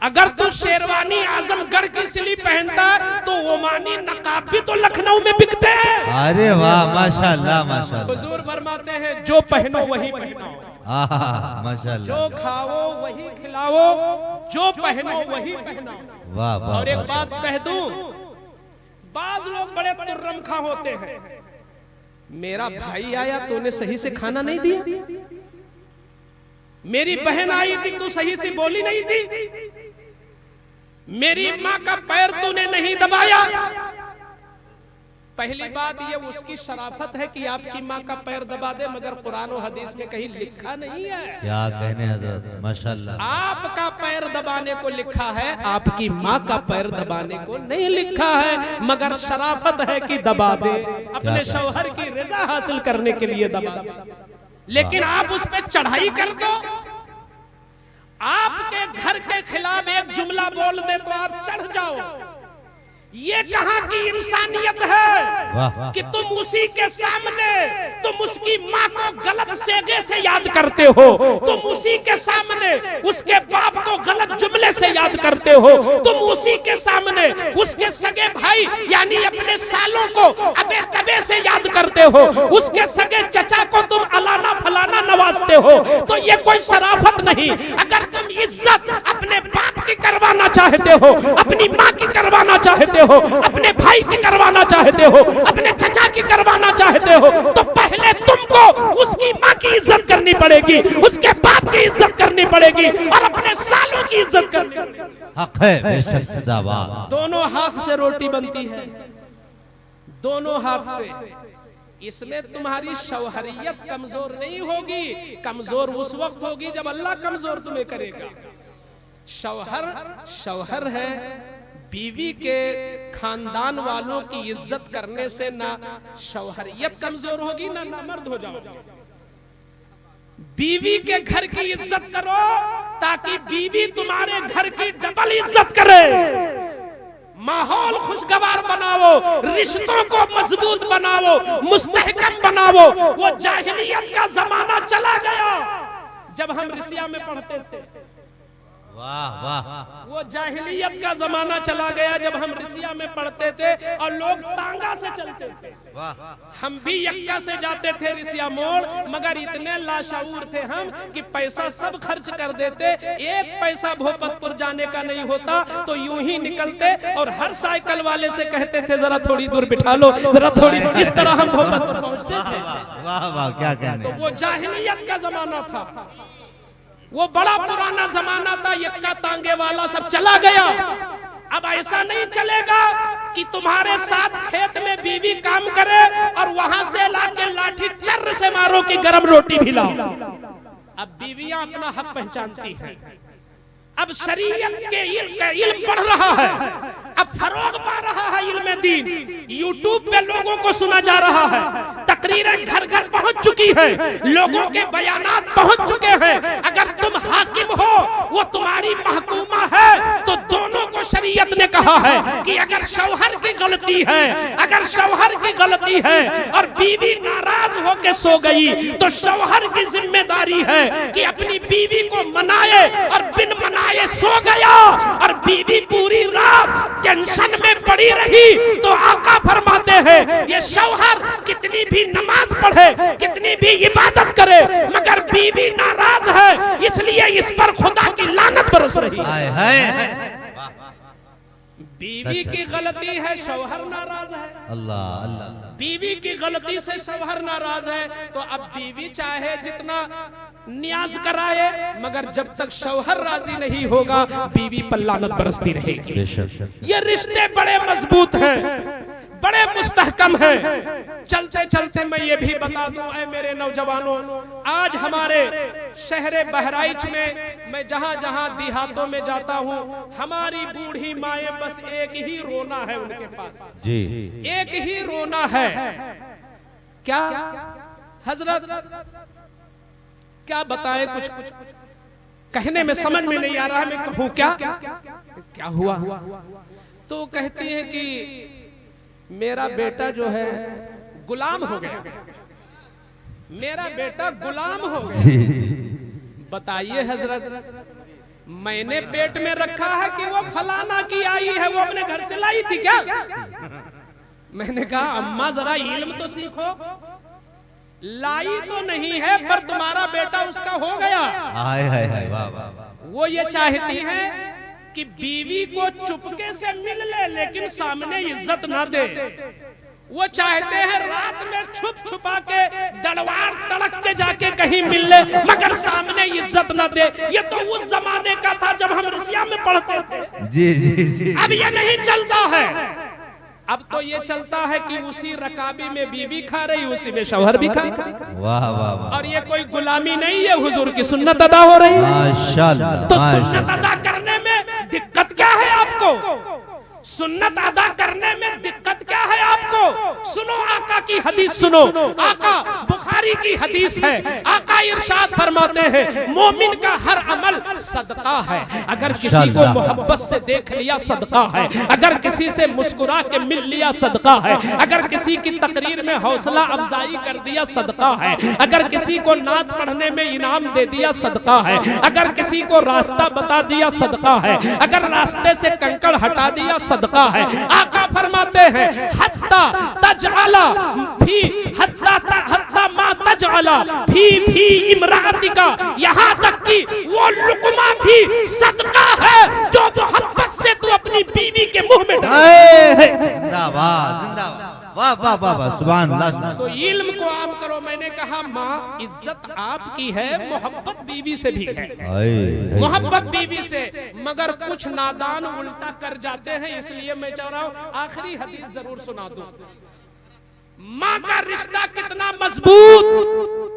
S1: अगर तू शेरवानी आजमगढ़ की सिली पहनता तो ओमानी नकाब भी तो लखनऊ में बिकते हैं।
S2: अरे वाह, माशाल्लाह माशाल्लाह।
S1: हुजूर फरमाते हैं जो पहनो वही पहनाओ,
S2: माशाल्लाह।
S1: जो खाओ वही खिलाओ, जो पहनो वही पहनाओ।
S2: वाह वाह।
S1: और एक बात कह दूं, बाज लोग बड़े तुर्रम खा होते हैं। मेरा भाई आया तूने सही से खाना नहीं दिया, मेरी बहन आई थी तू सही से बोली नहीं थी, मेरी माँ का पैर तूने नहीं दबाया। पहली बात ये उसकी शराफत है कि आपकी माँ का पैर दबा दे, मगर कुरान और हदीस में कहीं लिखा नहीं है।
S2: क्या कहने हजरत, माशाल्लाह।
S1: आपका पैर दबाने को लिखा है, आपकी माँ का पैर दबाने को नहीं लिखा है, मगर शराफत है कि दबा दे, अपने शौहर की रजा हासिल करने के लिए दबा दे। लेकिन आप उस पर चढ़ाई कर दो, आपके घर के खिलाफ एक जुमला बोल दे तो आप चढ़ जाओ। ये कहाँ की इंसानियत है कि तुम उसी के सामने तुम उसकी माँ को गलत सेगे से याद करते हो, तुम उसी के सामने उसके बाप को गलत जुमले से याद करते हो, तुम उसी के सामने उसके सगे भाई यानी अपने सालों को अबे तबे से याद करते हो, उसके सगे चचा को तुम अलाना फलाना नवाजते हो। तो ये कोई शराफत नहीं। अगर तुम इज्जत अपने बाप की करवाना चाहते हो, अपनी माँ की करवाना चाहते हो, अपने भाई की करवाना चाहते हो, अपने चचा की करवाना चाहते हो, तो पहले तुमको उसकी माँ की इज्जत करनी पड़ेगी, उसके बाप की इज्जत करनी पड़ेगी और अपने सालों की इज्जत करनी पड़ेगी।
S2: हक है, बेशक जिंदाबाद।
S1: दोनों हाथ से रोटी बनती है, दोनों हाथ से। इसमें तुम्हारी शौहरियत कमजोर नहीं होगी, कमजोर उस वक्त होगी जब अल्लाह कमजोर तुम्हें करेगा। शौहर है, बीवी के खानदान वालों की इज्जत करने से ना शौहरियत कमजोर होगी ना नामर्द हो जाओगे। बीवी के घर की इज्जत करो ताकि बीवी तुम्हारे घर की डबल इज्जत करे। माहौल खुशगवार बनाओ, रिश्तों को मजबूत बनाओ, मुस्तहकम बनाओ। वो जाहिलियत का जमाना चला गया जब हम रिसिया में पढ़ते थे।
S2: वाह वाह।
S1: वो जाहिलियत का जमाना चला गया जब हम रिसिया में पढ़ते थे और लोग तांगा से चलते थे। हम भी यक्का से जाते थे रिसिया मोड़, मगर इतने लाशऊर थे हम कि पैसा सब खर्च कर देते, एक पैसा भोपतपुर जाने का नहीं होता तो यूं ही निकलते और हर साइकिल वाले से कहते थे जरा थोड़ी दूर बिठा लो, जरा थोड़ी, इस तरह हम भोपतपुर पहुंचते थे।
S2: वाह वाह, क्या कहने।
S1: तो वो जाहिलियत का जमाना था, वो बड़ा पुराना जमाना था, यक्का तांगे वाला सब चला गया। अब ऐसा नहीं चलेगा कि तुम्हारे साथ खेत में बीवी काम करे और वहां से लाके लाठी चर्र से मारो कि गरम रोटी भी लाओ। अब बीवियां अपना हक पहचानती हैं, अब शरीयत के इल्म बढ़ रहा है, अब फरोग पा रहा है इल्म दीन। यूट्यूब पे लोगों को सुना जा रहा है, तकरीरें घर घर पहुंच चुकी है, लोगों के बयानात पहुंच चुके हैं। अगर तुम हाकिम हो, वो तुम्हारी महकूमा है, तो दोनों को शरीयत ने कहा है कि अगर शौहर की गलती है, अगर शौहर की गलती है और बीवी नाराज होकर सो गई तो शौहर की जिम्मेदारी है कि अपनी बीवी को मनाए, और बिन मनाए सो गया और बीवी पूरी रात टेंशन में पड़ी रही तो आका फरमाते हैं ये शौहर कितनी भी नमाज पढ़े, कितनी भी इबादत करे, मगर बीवी नाराज है, इसलिए इस पर खुदा की लानत बरस रही है। बीवी की गलती है, शौहर नाराज है।
S2: अल्लाह अल्लाह।
S1: बीवी की गलती से शौहर नाराज है तो अब बीवी चाहे जितना न्याज कराए, मगर जब तक शौहर राजी नहीं होगा बीवी पर लानत बरसती रहेगी। ये रिश्ते बड़े मजबूत हैं, बड़े मुस्तहकम हैं। चलते चलते मैं ये भी बता दूं, ऐ मेरे नौजवानों, आज हमारे शहर बहराइच में मैं जहां जहां देहातों में जाता हूं, हमारी बूढ़ी माएं बस एक ही रोना है उनके पास जी, एक ही रोना है। क्या हजरत क्या बताएं, कुछ कहने में समझ में नहीं आ रहा है, मैं कहूं क्या हुआ। तो कहती है कि मेरा बेटा जो है गुलाम हो गया, मेरा बेटा गुलाम हो गया। बताइए हजरत, मैंने पेट में रखा है कि वो फलाना की आई है, वो अपने घर से लाई थी क्या? मैंने कहा अम्मा जरा इल्म तो सीखो, लाई तो नहीं है पर तुम्हारा बेटा उसका हो गया। हाय हाय हाय, वाह वाह। वो ये चाहती है कि बीवी को चुपके से मिल ले लेकिन सामने इज्जत ना दे। वो चाहते हैं रात में छुप छुपा के दड़वार तड़क के जाके कहीं मिल ले मगर सामने इज्जत ना दे। ये तो उस जमाने का था जब हम रसिया में पढ़ते थे। जी जी जी। अब ये नहीं चलता है, अब तो ये चलता है कि उसी रकाबी में बीवी खा रही, उसी में शौहर भी खा रही। वाह वाह वाह। और ये कोई गुलामी नहीं है, हुजूर की सुन्नत अदा हो रही है। माशाअल्लाह। तो सुन्नत अदा करने में दिक्कत क्या है आपको? सुन्नत अदा करने में दिक्कत क्या है आपको? सुनो आका की हदीस सुनो, आका बुखारी की हदीस है। आका इरशाद फरमाते हैं मोमिन का हर अमल सदका है। अगर किसी को मोहब्बत से देख लिया सदका है, अगर किसी से मुस्कुरा के मिल लिया सदका है, अगर किसी की तकरीर में हौसला अफजाई कर दिया सदका है, अगर किसी को नात पढ़ने में इनाम दे दिया सदका है, अगर किसी को रास्ता बता दिया सदका है, अगर रास्ते से कंकड़ हटा दिया सदका है। आका फरमाते हैं हत्ता तजअला फी हत्ता मा तजअला फी इमरातिका, यहाँ तक कि वो लुकमा भी सदका है जो मोहब्बत से तू अपनी बीवी के मुंह में डाले।
S2: जिंदाबाद जिंदाबाद, वाह वाह वाह वाह, सुभान अल्लाह।
S1: तो इल्म को आम करो। मैंने कहा माँ इज्जत आपकी है, मोहब्बत बीवी से भी है, मोहब्बत बीवी से, मगर कुछ नादान उल्टा कर जाते हैं। इसलिए मैं चाह रहा हूँ आखिरी हदीस जरूर सुना दूं। माँ का रिश्ता कितना मजबूत,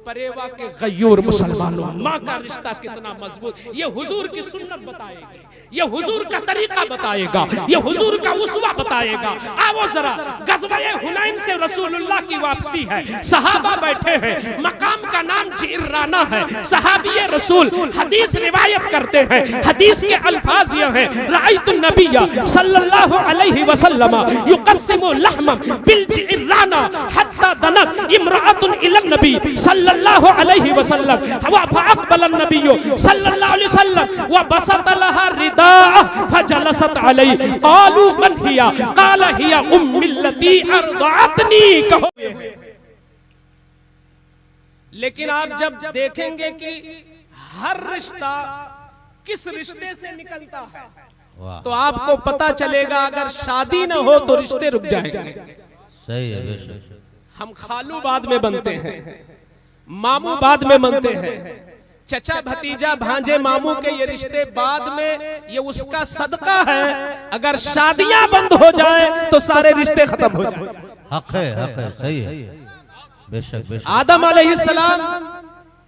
S1: परेवा के गयूर मुसलमानों, माँ का रिश्ता कितना मजबूत, ये हुजूर की सुन्नत बताएगी, ये हुजूर का तरीका बताएगा, ये हुजूर का उस्वा बताएगा। आओ जरा, गज़वा-ए हुनैन से रसूलुल्लाह की वापसी है, सहाबा बैठे हैं, मकाम का नाम जिर्राना है। सहाबी रसूल हदीस रिवायत करते हैं, हदीस के अल्फाज ये हैं, राइतु नबिय्या सल्लल्लाहु अलैहि वसल्लम युक़स्सिमु लहमन बिल जिर्राना हत्ता दनत इम्राअतुन इलन नबी सल्लल्लाहु अलैहि वसल्लम व फअक़बल नबिय्यु सल्लल्लाहु अलैहि वसल्लम व बसत लहा रिदा फजलसत अलैहि क़ालू मन हिया क़ाल हिया उम्मी लती अर्दअतनी। कहो। लेकिन आप जब देखेंगे कि हर रिश्ता किस रिश्ते से निकलता है तो आपको पता चलेगा अगर शादी न हो तो रिश्ते रुक जाएंगे।
S2: सही है, बेशक।
S1: हम खालू बाद में बनते हैं, मामू बाद में बनते हैं, चचा भतीजा भांजे मामू के ये रिश्ते बाद में, ये उसका सदका है। अगर शादियां बंद हो जाएं तो सारे रिश्ते खत्म हो जाएं।
S2: हक है, सही है, बेशक बेशक।
S1: आदम अलैहिस्सलाम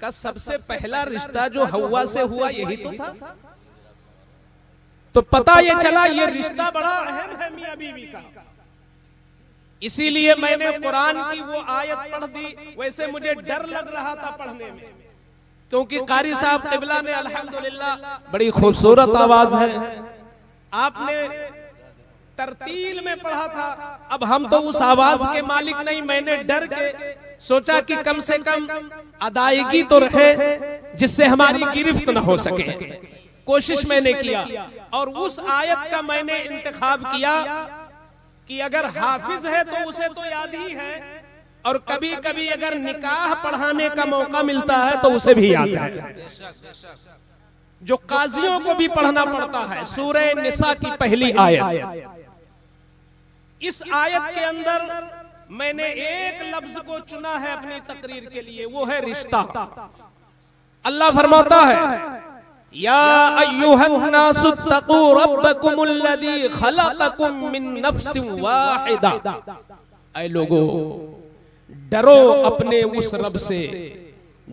S1: का सबसे पहला रिश्ता जो हव्वा से हुआ यही तो था। तो पता ये चला ये रिश्ता बड़ा अहम है मियां बीवी का। इसीलिए मैंने कुरान की वो आयत पढ़ दी। वैसे मुझे डर लग रहा था पढ़ने में, क्योंकि कारी साहब क़िबला ने अल्हम्दुलिल्लाह बड़ी खूबसूरत आवाज है, आपने तरतील में पढ़ा था। अब हम तो उस आवाज के मालिक नहीं, मैंने डर के सोचा कि कम से कम अदायगी तो रहे जिससे हमारी गिरफ्त न हो सके। कोशिश मैंने किया और उस आयत का मैंने इंतखाब किया कि अगर हाफिज है तो उसे तो याद ही है, और कभी कभी अगर निकाह पढ़ाने का मौका मिलता है तो उसे भी याद है, जो काजियों को भी पढ़ना पड़ता है। सूरह निसा की पहली आयत। इस आयत के अंदर मैंने एक लफ्ज को चुना है अपनी तकरीर के लिए, वो है रिश्ता। अल्लाह फरमाता है या अय्युहन्नासुत्तकू रब्बकुमुल्लज़ी खलक़कुम मिन नफ्सिन वाहिदा, ऐ लोगो डरो अपने उस रब से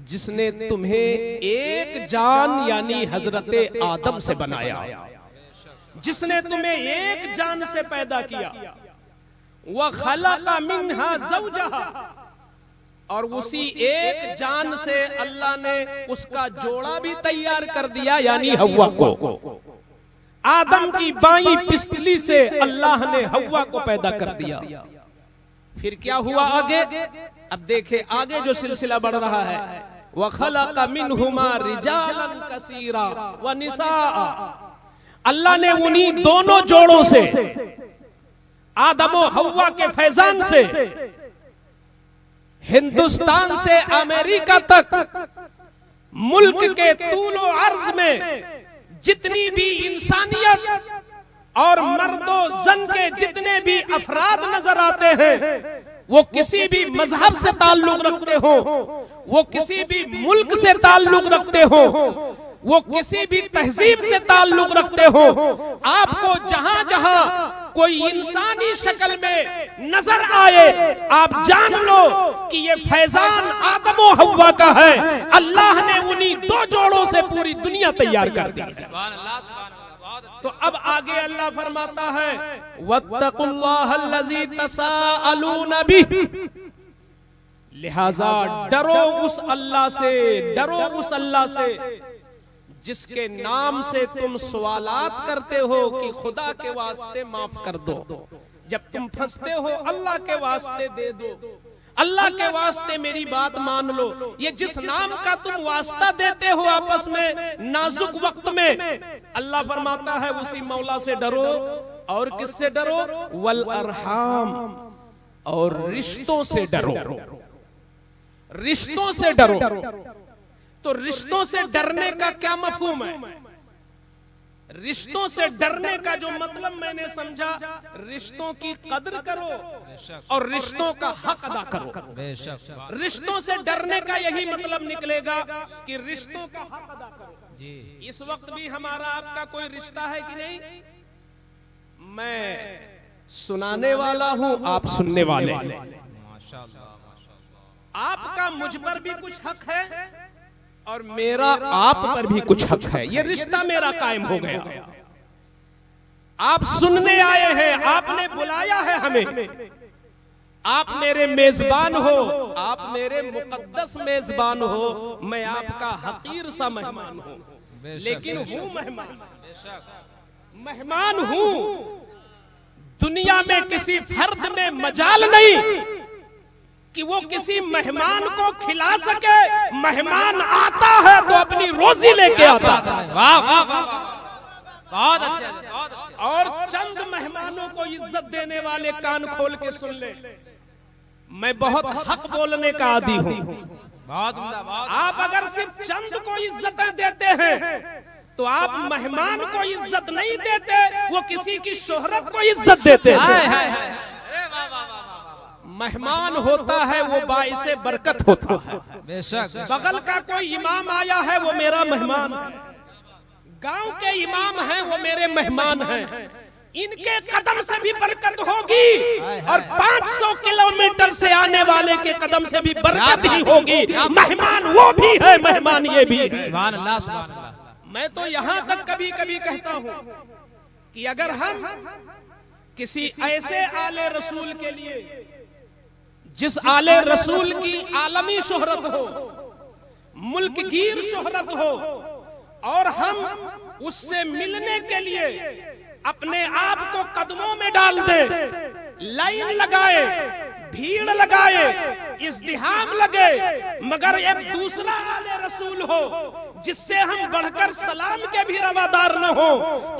S1: जिसने तुम्हें एक जान यानी हजरत आदम से बनाया, जिसने तुम्हें एक जान से पैदा किया। व खलक़ मिन्हा ज़ौजहा, और उसी एक जान से अल्लाह ने उसका जोड़ा भी तैयार कर दिया यानी हव्वा को। आदम की बाईं पिस्तली से अल्लाह ने हव्वा को पैदा कर दिया। फिर क्या हुआ आगे? अब देखे आगे जो सिलसिला बढ़ रहा है, व खलक़ मिनहुमा रिजालन कसीरा व निसाआ, अल्लाह ने उन्हीं दोनों जोड़ों से, आदम और हव्वा के फैजान से, हिंदुस्तान से अमेरिका तक मुल्क के तूलो अर्ज में जितनी भी इंसानियत और मर्दो जन के जितने भी अफराद नजर आते हैं, वो किसी भी मजहब से ताल्लुक रखते हो, वो किसी भी मुल्क से ताल्लुक रखते हो, वो किसी भी तहजीब से ताल्लुक रखते हो, आपको जहां जहां कोई इंसानी शक्ल में नजर आए, आप जान लो कि ये फैजान आदम और हव्वा का है। अल्लाह ने उन्हीं दो जोड़ों से पूरी दुनिया तैयार कर दी है। तो अब आगे अल्लाह फरमाता है वत्तकुल्लाहल्लज़ी तसाअलून बिही, लिहाजा डरो उस अल्लाह से, डरो उस अल्लाह से जिसके नाम से तुम सवालात करते हो कि खुदा के वास्ते माफ कर दो। जब तुम फंसते हो अल्लाह के वास्ते दे दो, अल्लाह के वास्ते मेरी बात मान लो। ये जिस नाम का तुम वास्ता देते हो आपस में नाजुक वक्त में, अल्लाह फरमाता है उसी मौला से डरो। और किससे डरो? वल अरहाम, और रिश्तों से डरो, रिश्तों से डरो। तो रिश्तों से डरने का क्या मफहूम है? रिश्तों से डरने का जो मतलब मैंने समझा, रिश्तों की कदर करो और रिश्तों का हक अदा करो। रिश्तों से डरने का यही मतलब निकलेगा कि रिश्तों का हक अदा करो। इस वक्त भी हमारा आपका कोई रिश्ता है कि नहीं? मैं सुनाने वाला हूं, आप सुनने वाले हैं। आपका मुझ पर भी कुछ हक है और मेरा आप पर भी कुछ हक है। ये रिश्ता मेरा कायम हो गया। आप सुनने आए हैं, आपने बुलाया है हमें, आप मेरे मेजबान हो, आप मेरे मुकद्दस मेजबान हो। मैं आपका हकीर सा मेहमान हूं, लेकिन हूं मेहमान, मेहमान हूं। दुनिया में किसी फर्द में मजाल नहीं कि वो किसी मेहमान को खिला सके। मेहमान आता है तो अपनी रोजी लेके आता है।
S3: वाह वाह वाह, बहुत अच्छे, बहुत अच्छे।
S1: और चंद मेहमानों को इज्जत देने वाले कान खोल के सुन ले, मैं बहुत हक बोलने का आदी हूँ।
S3: बहुत उम्दा, बहुत।
S1: आप अगर सिर्फ चंद को इज्जतें देते हैं तो आप मेहमान को इज्जत नहीं देते, वो किसी की शोहरत को इज्जत देते हैं। मेहमान होता है वो बाइसे बरकत होता है।
S3: बेशक।
S1: बगल का कोई इमाम आया है वो मेरा मेहमान है, गांव के इमाम हैं वो मेरे मेहमान हैं। इनके कदम से भी बरकत होगी और 500 किलोमीटर से आने वाले के कदम से भी बरकत ही होगी। मेहमान वो भी है, मेहमान ये भी है।
S3: सुभान अल्लाह, सुभान अल्लाह।
S1: मैं तो यहाँ तक कभी कभी कहता हूँ कि अगर हम किसी ऐसे आले रसूल के लिए, जिस आले रसूल की आलमी शोहरत हो, मुल्क गिर शोहरत हो, और हम उससे मिलने के लिए अपने आप को कदमों में डाल दे, लाइन लगाए, भीड़ लगाए, इज़्दिहाम लगे, मगर एक दूसरा आले रसूल हो जिससे हम बढ़कर सलाम के भी रवादार न हो,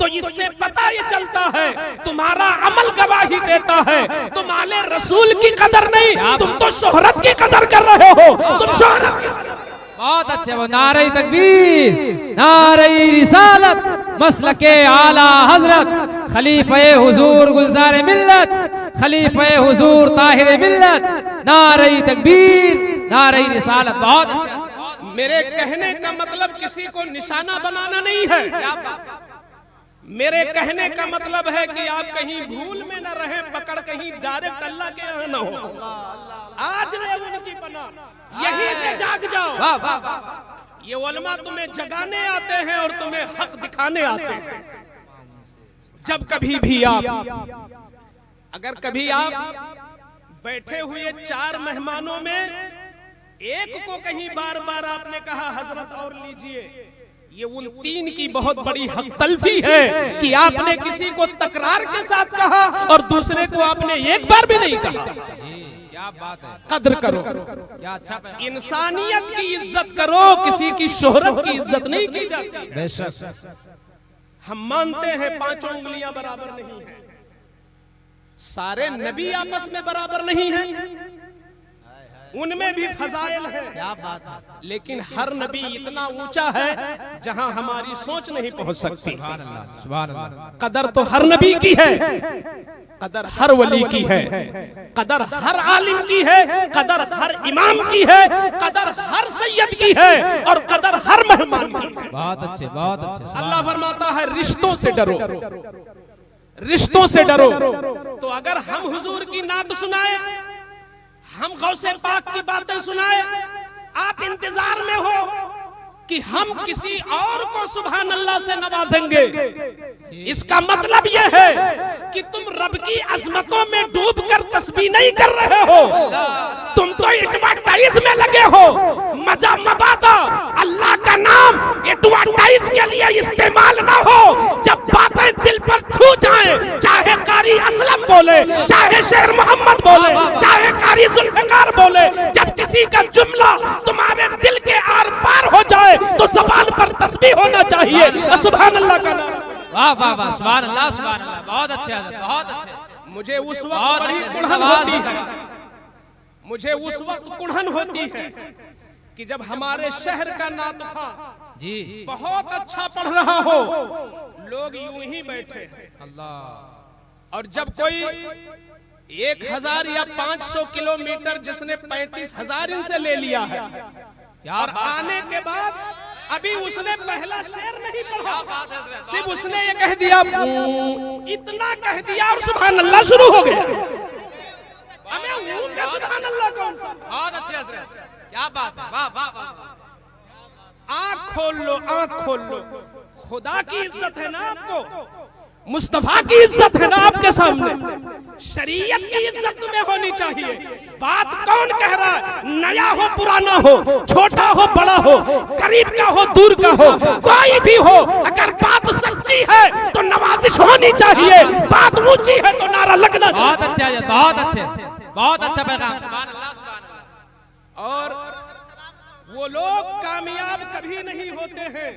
S1: तो इससे पता ये चलता है तुम्हारा अमल गवाही देता है तुम आले रसूल की कदर नहीं, तुम तो शोहरत की कदर कर रहे हो। तुम शोहरत की कदर।
S3: बहुत अच्छे। वो नारे तकबीर, नारे रिसालत, मसलके आला हजरत, खलीफे हुजूर गुलजार मिल्लत, खलीफे हुजूर ताहिर मिल्लत, नारे तकबीर, नारे रिसालत। बहुत अच्छा।
S1: मेरे कहने का मतलब किसी को निशाना बनाना नहीं है। मेरे कहने का मतलब है कि आप कहीं भूल में न रहे, पकड़ कहीं डायरेक्ट अल्लाह के यहाँ न हो। आज रहे उनकी पनाह, यहीं से जाग जाओ। ये उलमा तुम्हें जगाने आते हैं और तुम्हें हक दिखाने आते हैं। जब कभी भी आप, अगर कभी आप बैठे हुए 4 मेहमानों में एक को कहीं बार बार आपने कहा हजरत और लीजिए, ये उन 3 की बहुत बड़ी हक तलफी है कि आपने किसी को तकरार के साथ कहा और दूसरे को आपने एक बार भी नहीं कहा।
S3: क्या बात है।
S1: कद्र करो,
S3: क्या अच्छा,
S1: इंसानियत की इज्जत करो, किसी की शोहरत की इज्जत नहीं की जाती।
S3: बेशक
S1: हम मानते हैं 5 उंगलियां बराबर नहीं है, सारे नबी आपस में बराबर नहीं है, उनमें भी फजाइल है।
S3: क्या बात है।
S1: लेकिन हर नबी इतना ऊंचा है जहां हमारी सोच नहीं पहुंच सकती।
S3: सुभान अल्लाह, सुभान अल्लाह।
S1: कदर तो हर नबी की है, कदर हर वली की है, कदर हर आलिम की है, कदर हर इमाम की है, कदर हर सैयद की है और कदर हर मेहमान की है।
S3: बहुत अच्छे, बहुत अच्छे।
S1: अल्लाह फरमाता है रिश्तों से डरो, रिश्तों से डरो। तो अगर हम हुजूर की नात सुनाए, हम गौसे पाक की बातें सुनाए, आप इंतजार में हो कि हम किसी और को सुभान अल्लाह से नवाजेंगे, इसका मतलब यह है कि तुम रब की अजमतों में डूबकर तस्बीह नहीं कर रहे हो, तुम तो एडवर्टाइज में लगे हो। मजा मबादा अल्लाह का नाम एडवर्टाइज के लिए इस्तेमाल ना हो। जब बातें दिल पर छू जाएं, चाहे कारी असलम बोले, चाहे शेर मोहम्मद बोले, चाहे कारी जुल्फिकार बोले, जब किसी का जुमला तुम्हारे दिल के आर पार हो जाए तो ज़बान पर तस्बीह होना चाहिए, सुभान अल्लाह का नाम।
S3: वाह वाह वाह, सुभान अल्लाह, सुभान अल्लाह। बहुत अच्छे, बहुत अच्छे।
S1: मुझे उस वक्त बड़ी कुढ़न होती है, मुझे उस वक्त कुढ़न होती है कि जब हमारे शहर का नातखा
S3: जी
S1: बहुत अच्छा पढ़ रहा हो, लोग यूं ही बैठे हैं
S3: अल्लाह,
S1: और जब कोई 1000 या 500 किलोमीटर जिसने 35,000 इनसे ले लिया है और आने के बाद अभी उसने पहला शेर नहीं पढ़ा, सिर्फ उसने ये कह दिया, इतना कह दिया और सुभान अल्लाह शुरू हो गया। हमें सुभान अल्लाह कौन सा?
S3: बहुत अच्छे हजरत, क्या बात है। वाह वाह वाह।
S1: आँख खोल लो, आँख खोल लो। खुदा की इज्जत है ना आपको, मुस्तफा की इज्जत है ना आपके सामने, शरीयत की इज्जत में होनी चाहिए। बात कौन कह रहा है, नया हो पुराना हो, छोटा हो बड़ा हो, करीब का हो दूर का हो, कोई भी हो, अगर बात सच्ची है तो नवाजिश होनी चाहिए, बात ऊंची है तो नारा लगना चाहिए।
S3: बहुत अच्छे, बहुत अच्छे, बहुत अच्छा पैगाम। सुभान अल्लाह, सुभान अल्लाह।
S1: और वो लोग कामयाब कभी नहीं होते हैं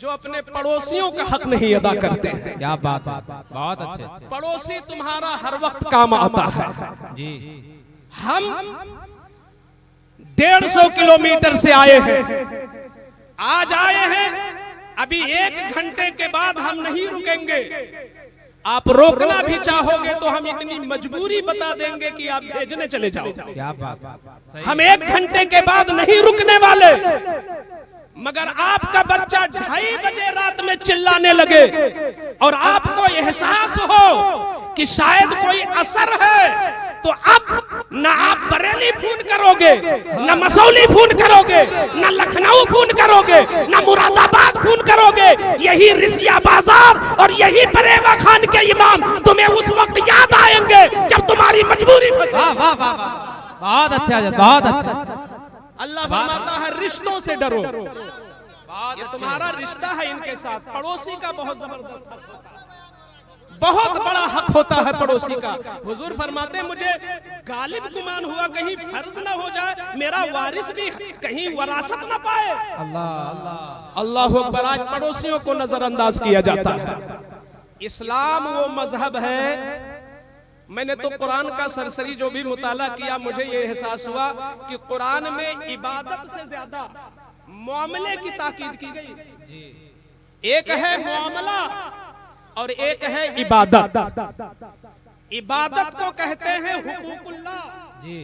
S1: जो अपने पड़ोसियों का हक नहीं अदा करते हैं।
S3: क्या बात है, बहुत अच्छे।
S1: पड़ोसी तुम्हारा हर वक्त काम आता है
S3: जी।
S1: हम 150 किलोमीटर से आए हैं, आज आए हैं, अभी 1 घंटे के बाद हम नहीं रुकेंगे। आप रोकना भी चाहोगे तो हम इतनी मजबूरी बता देंगे कि आप भेजने चले जाओ।
S3: क्या बात।
S1: हम 1 घंटे के बाद नहीं रुकने वाले, मगर आपका बच्चा 2:30 बजे रात में चिल्लाने लगे और आपको एहसास हो कि शायद कोई असर है, तो अब न आप बरेली फोन करोगे, न मसौली फोन करोगे, न लखनऊ फोन करोगे, न मुरादाबाद फोन करोगे, यही रिसिया बाजार और यही बरेवा खान के इमाम तुम्हें उस वक्त याद आएंगे जब तुम्हारी मजबूरी फंसे।
S3: वाह वाह वाह वाह, बहुत अच्छा, बहुत अच्छा।
S1: अल्लाह फरमाता है रिश्तों से डरो, ये तुम्हारा रिश्ता है इनके साथ। पड़ोसी का बहुत जबरदस्त हक होता है, बहुत बड़ा हक होता है पड़ोसी का। हुजूर फरमाते मुझे गालिब गुमान हुआ कहीं फर्ज ना हो जाए, मेरा वारिस भी कहीं वरासत ना पाए।
S3: अल्लाह अल्लाह
S1: अल्लाह अकबर। आज पड़ोसियों को नजरअंदाज किया जाता है। इस्लाम वो मजहब है, मैंने तो कुरान का सरसरी जो भी मुताला किया, मुझे ये एहसास हुआ कि कुरान में इबादत से ज्यादा मामले की ताकीद की गई। एक है मामला और एक है इबादत। इबादत को कहते हैं हुकूकुल्लाह,
S3: जी।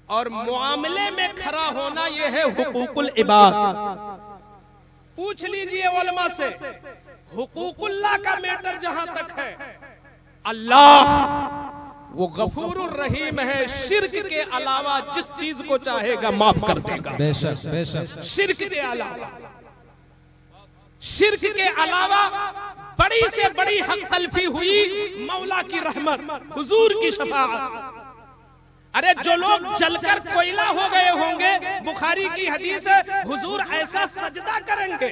S1: और मुआमले में खरा होना यह है हुकूकुल इबाद। पूछ लीजिए उलमा से, हुकूकुल्लाह का मैटर जहां तक है, अल्लाह वो गफूरुर रहीम है, शिर्क के अलावा जिस चीज को चाहेगा माफ कर देगा।
S3: बेशक बेशक।
S1: शिर्क के अलावा, शिर्क के अलावा बड़ी से बड़ी हक तलफी हुई मौला की रहमत, हुजूर की शफाअत। अरे जो लोग जलकर कोयला हो गए होंगे, बुखारी की हदीस है, हुजूर ऐसा सजदा करेंगे,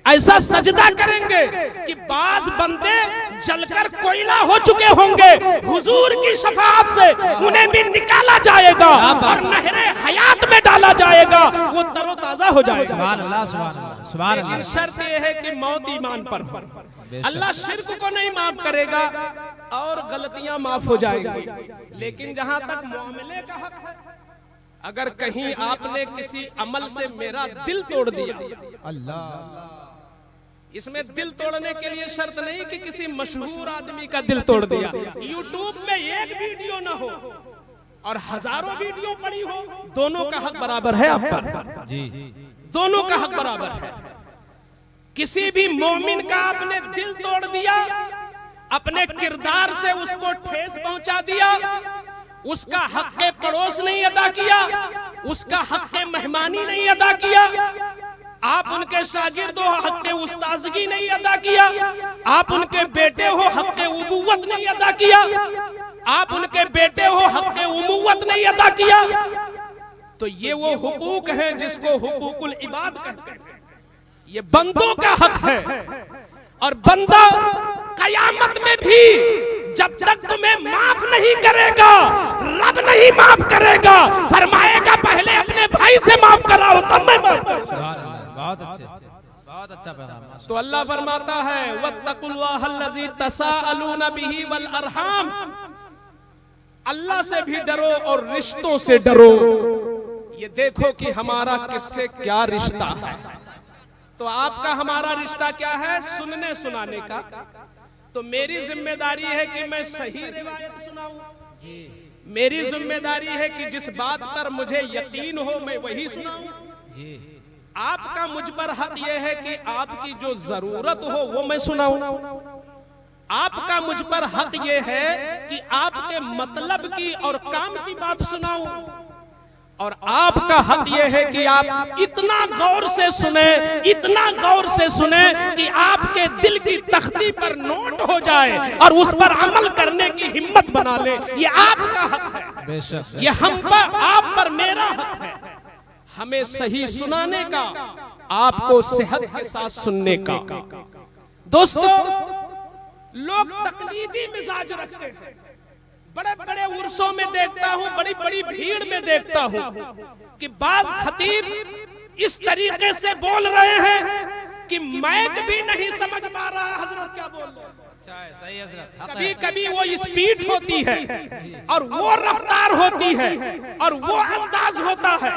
S1: ऐसा सजदा करेंगे कि बाज बंदे जलकर कोयला हो चुके होंगे, हुजूर की शफाअत से उन्हें भी निकाला जाएगा और नहरे हयात में डाला जाएगा, वो तरोताजा हो जाएगा।
S3: सुभान अल्लाह, सुभान अल्लाह, सुभान अल्लाह।
S1: लेकिन शर्त यह है कि मौत ईमान पर हो। अल्लाह शिर्क को नहीं माफ करेगा और गलतियां माफ हो जाएंगी, लेकिन जहां तक मुआमले का हक है, अगर कहीं आपने किसी अमल से मेरा दिल तोड़ दिया,
S3: अल्लाह,
S1: इसमें दिल तोड़ने के लिए शर्त नहीं कि किसी मशहूर आदमी का दिल तोड़ दिया। यूट्यूब में एक वीडियो ना हो और हजारों वीडियो पड़ी हो, दोनों का हक बराबर है आप पर
S3: जी,
S1: दोनों का हक बराबर है। किसी भी मोमिन का आपने दिल तोड़ दिया, अपने किरदार से उसको ठेस पहुंचा दिया, उसका हक पड़ोस नहीं अदा किया, उसका हक मेहमानी नहीं अदा किया, आप उनके शागिर्द हो, हक उस्ताजगी नहीं अदा किया, आप उनके बेटे हो, हक उबुवत नहीं अदा किया, आप उनके बेटे हो, हक उमुवत नहीं अदा किया, तो ये वो हुकूक है जिसको हुकूकुल इबाद कहते हैं। ये बंदों का हक है और बंदा कयामत में भी जब तक तुम्हें माफ नहीं करेगा, रब नहीं माफ करेगा, फरमाएगा पहले अपने भाई से माफ कराओ तब मैं माफ करूंगा।
S3: बहुत अच्छे, बहुत अच्छा पैगाम।
S1: तो अल्लाह फरमाता है वत्तकुल्लाहल्लज़ी तसाअलूना बिही वल अरहाम, अल्लाह से भी डरो और रिश्तों से डरो। ये देखो कि हमारा किससे क्या रिश्ता है। तो आपका हमारा रिश्ता क्या है? सुनने सुनाने का। तो मेरी जिम्मेदारी है कि मैं सही रिवायत सुनाऊं, मेरी जिम्मेदारी है कि जिस बात पर मुझे यकीन हो मैं वही सुनाऊं। आपका मुझ पर हक यह है कि आपकी जो जरूरत हो वो मैं सुनाऊं। आपका मुझ पर हक यह है कि आपके मतलब की और काम की बात सुनाऊं, और आपका हक यह है कि आप इतना गौर से सुने, इतना गौर से सुने कि आपके दिल की तख्ती पर नोट हो जाए और उस पर अमल करने की हिम्मत बना ले। ये आपका हक है,
S3: बेशक।
S1: ये हम पर, आप पर मेरा हक है, हमें सही सुनाने का, आपको सेहत के साथ सुनने का। दोस्तों, लोग तकलीदी मिजाज रखते हैं। बड़े बड़े उर्सों में देखता हूं, बड़ी बड़ी भीड़ में देखता हूं कि बाज खतीब इस तरीके से बोल रहे हैं कि मैक भी नहीं समझ पा रहा हजरत क्या बोल रहे हैं।
S3: अच्छा है, सही हजरत।
S1: कभी कभी वो स्पीड होती है और वो रफ्तार होती है और वो अंदाज होता है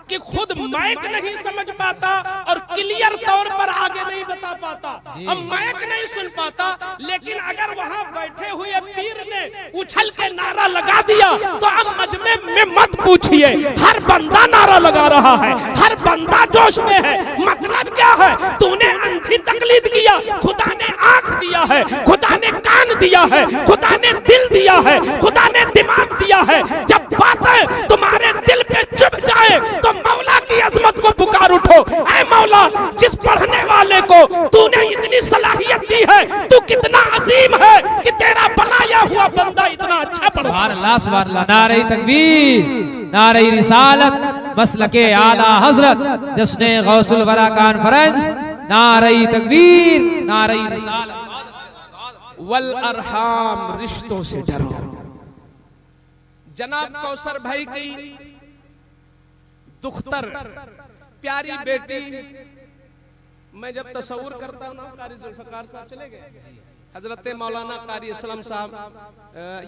S1: कि खुद माइक नहीं समझ पाता और क्लियर तौर पर आगे नहीं बता पाता, अब माइक नहीं सुन पाता। लेकिन अगर वहां बैठे हुए पीर ने उछल के नारा लगा दिया तो अब मजमे में मत पूछिए, हर बंदा नारा लगा रहा है, हर बंदा जोश में है। मतलब क्या है? तूने अंधी तकलीद किया, खुदा ने आंख दिया है, खुदा ने कान दिया है, खुदा ने दिल दिया है, खुदा ने दिमाग दिया है। जब बातें तुम्हारे दिल पे चुभ जाए तो मौला की अजमत को पुकार उठो, ऐ मौला, जिस पढ़ने वाले को तूने इतनी सलाहियत दी है, तू कितना अजीम है कि तेरा बनाया हुआ बंदा इतना अच्छा पढ़ता है।
S3: सुभान अल्लाह, सुभान अल्लाह। नारे तकबीर, नारे रिसालत, मसलके आला हजरत, जश्ने गौसुल वरा कॉन्फ्रेंस, नारे तकबीर, नारे रिसालत।
S1: वल अरहाम, रिश्तों से डरो। जनाब कौसर भाई की दुख्तर प्यारी बेटी, मैं जब तस्वुर करता हूं ना, कारी जुल्फकार साहब चले गए, हजरत मौलाना कारी असलम साहब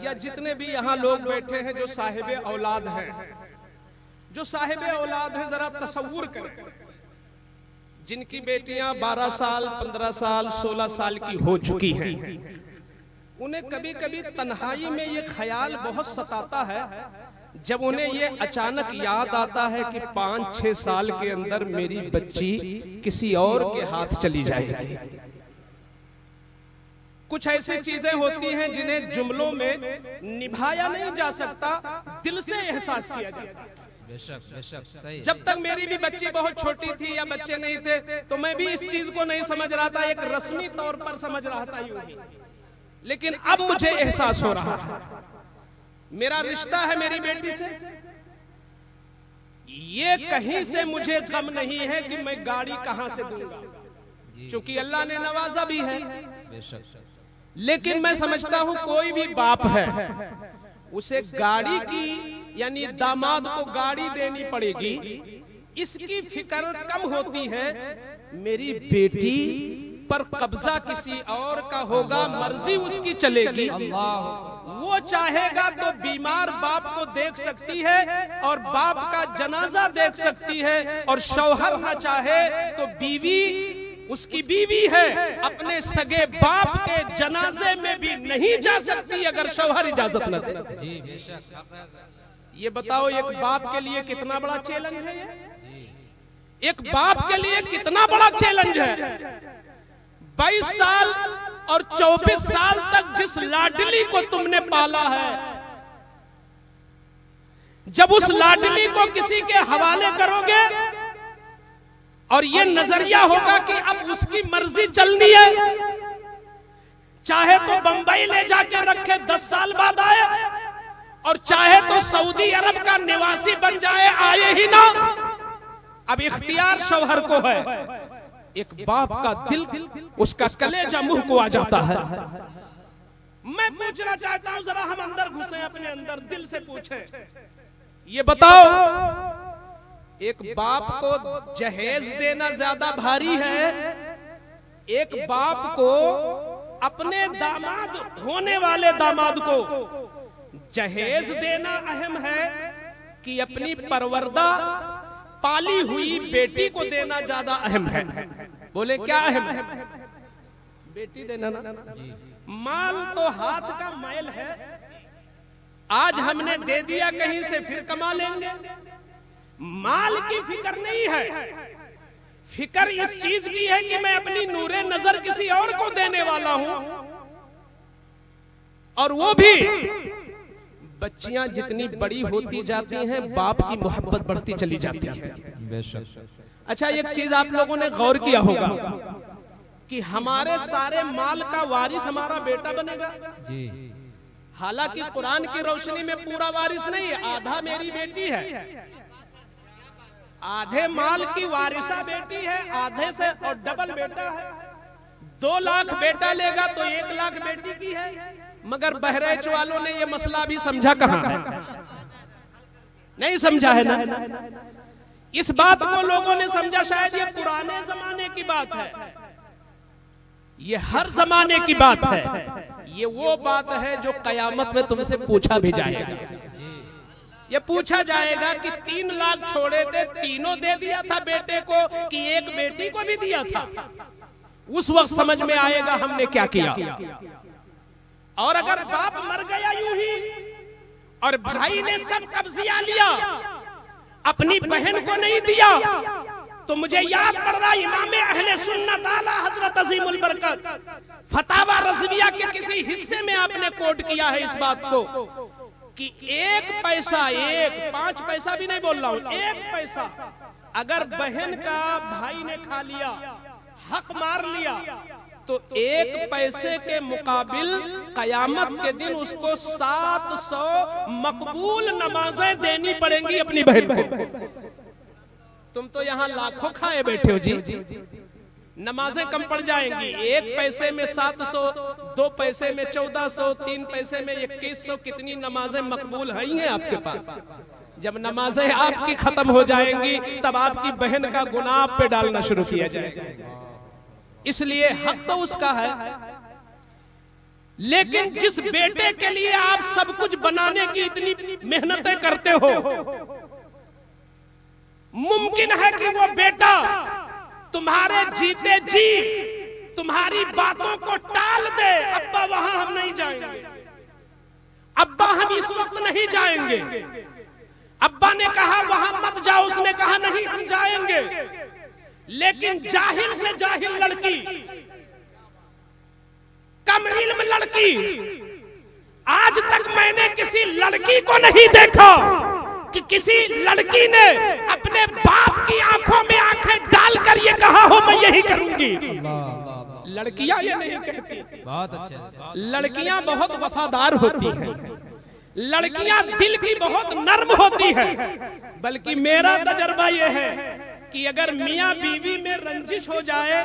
S1: या जितने भी यहाँ लोग बैठे हैं जो साहिब औलाद हैं, जो साहिब औलाद हैं, जरा तस्वुर करें, जिनकी बेटियां 12 साल, 15 साल, 16 साल की हो चुकी हैं, उन्हें कभी कभी तन्हाई में ये ख्याल बहुत सताता है, जब उन्हें ये अचानक याद आता है कि 5-6 साल के अंदर मेरी बच्ची किसी और के हाथ चली जाएगी। कुछ ऐसी चीजें होती हैं जिन्हें जुमलों में निभाया नहीं जा सकता, दिल से एहसास किया जाता है।
S3: बेशक बेशक सही।
S1: जब तक मेरी भी बच्ची बहुत छोटी थी या बच्चे नहीं थे तो मैं भी इस चीज को नहीं समझ रहा था, एक रस्मी तौर पर समझ रहा था यूं ही। लेकिन अब मुझे एहसास हो रहा है, मेरा रिश्ता है मेरी बेटी से, ये कहीं से मुझे गम नहीं है कि मैं गाड़ी कहां से दूंगा, क्योंकि अल्लाह ने नवाजा भी है।
S3: बेशक।
S1: लेकिन मैं समझता हूं कोई भी बाप है उसे गाड़ी की यानी दामाद को गाड़ी देनी पड़ेगी, इसकी फिक्र कम होती है मेरी बेटी पर कब्जा किसी और का होगा, मर्जी उसकी चलेगी। वो चाहेगा तो बीमार बाप को देख सकती है और बाप का जनाजा देख सकती है, और शौहर न चाहे तो बीवी, उसकी बीवी है, अपने सगे बाप के जनाजे में भी नहीं जा सकती अगर शौहर इजाजत न दे।
S3: जी बेशक।
S1: ये बताओ एक बाप के लिए कितना बड़ा चैलेंज है ये? एक बाप के लिए कितना बड़ा चैलेंज है? 22 साल और 24 साल तक जिस लाडली को तुमने पाला है, जब उस लाडली को किसी के हवाले करोगे और ये नजरिया होगा कि अब उसकी मर्जी चलनी है, चाहे तो बंबई ले जाके रखे 10 साल बाद आए और चाहे तो सऊदी अरब का निवासी बन जाए, आए ही ना, अब इख्तियार शौहर को है। एक बाप का दिल, उसका कलेजा मुंह को आ जाता है। मैं पूछना चाहता हूं, जरा हम अंदर घुसे, अपने अंदर दिल से पूछे, ये बताओ एक बाप को जहेज देना ज्यादा भारी है, एक बाप को अपने दामाद होने वाले दामाद को जहेज देना अहम है कि अपनी परवरदा पाली हुई बेटी को देना ज्यादा अहम है? बोले क्या अहम है? बेटी देना ना। माल तो हाथ का मैल है, आज हमने दे दिया, कहीं से फिर कमा लेंगे। माल की फिक्र नहीं है, फिक्र इस चीज की है कि मैं अपनी नूरे नजर किसी और को देने वाला हूं, और वो भी बच्चियां जितनी बड़ी होती जाती हैं बाप की मोहब्बत बढ़ती चली जाती है। अच्छा, एक चीज आप लोगों ने गौर किया होगा कि हमारे सारे माल का वारिस हमारा बेटा बनेगा।
S3: जी।
S1: हालांकि कुरान की रोशनी में पूरा वारिस नहीं, आधा मेरी बेटी है, आधे माल की वारिसा बेटी है, आधे से और डबल बेटा है। 2 लाख बेटा लेगा तो 1 लाख बेटी की है, मगर बहरेच वालों ने ये मसला भी समझा कहां है? नहीं समझा है ना। इस बात को लोगों ने समझा शायद ये पुराने जमाने की बात है, ये हर जमाने की बात है, ये वो बात है जो कयामत में तुमसे पूछा भी जाएगा। ये पूछा जाएगा कि 3 लाख छोड़े थे, तीनों दे दिया था बेटे को कि एक बेटी को भी दिया था? उस वक्त समझ में आएगा हमने क्या किया। और अगर बाप मर गया यूं ही और भाई ने सब कब्जिया लिया, अपनी बहन को नहीं दिया, तो मुझे याद पड़ रहा इमाम अहले सुन्नत आला हजरत अजीमुल बरकत फतावा रज़विया के किसी हिस्से में आपने कोट किया है इस बात को कि 1 पैसा, 5 पैसा भी नहीं बोल रहा हूं, 1 पैसा अगर बहन का भाई ने खा लिया, हक मार लिया, तो 1 पैसे के मुकाबिल कयामत के दिन उसको 700 मकबूल नमाजें देनी पड़ेंगी अपनी बहन को। तुम तो यहाँ लाखों खाए बैठे हो जी, नमाजें कम पड़ जाएंगी। 1 पैसे में 700, 2 पैसे में 1400, 3 पैसे में 2100, कितनी नमाजें मकबूल हैं आपके पास? जब नमाजें आपकी खत्म हो जाएंगी तब आपकी बहन का गुनाह आप पे डालना शुरू किया जाएगा। इसलिए हक तो उसका है, लेकिन जिस बेटे के लिए आप सब कुछ बनाने की इतनी मेहनतें करते हो, मुमकिन है कि वो बेटा तुम्हारे जीते जी तुम्हारी बातों को टाल दे, अब्बा वहां हम नहीं जाएंगे, अब्बा हम इस वक्त नहीं जाएंगे, अब्बा ने कहा वहां मत जाओ, उसने कहा नहीं हम जाएंगे। लेकिन जाहिल से जाहिल लड़की, कम इल्म लड़की, आज तक मैंने किसी लड़की को नहीं देखा कि किसी लड़की ने अपने बाप की आंखों में आंखें डालकर ये कहा हो मैं यही करूंगी। लड़कियां ये नहीं कहती।
S3: बहुत अच्छे।
S1: लड़कियां बहुत वफादार होती हैं, लड़कियां दिल की बहुत नर्म होती है। बल्कि मेरा तजर्बा ये है कि अगर मियां बीवी में रंजिश हो जाए,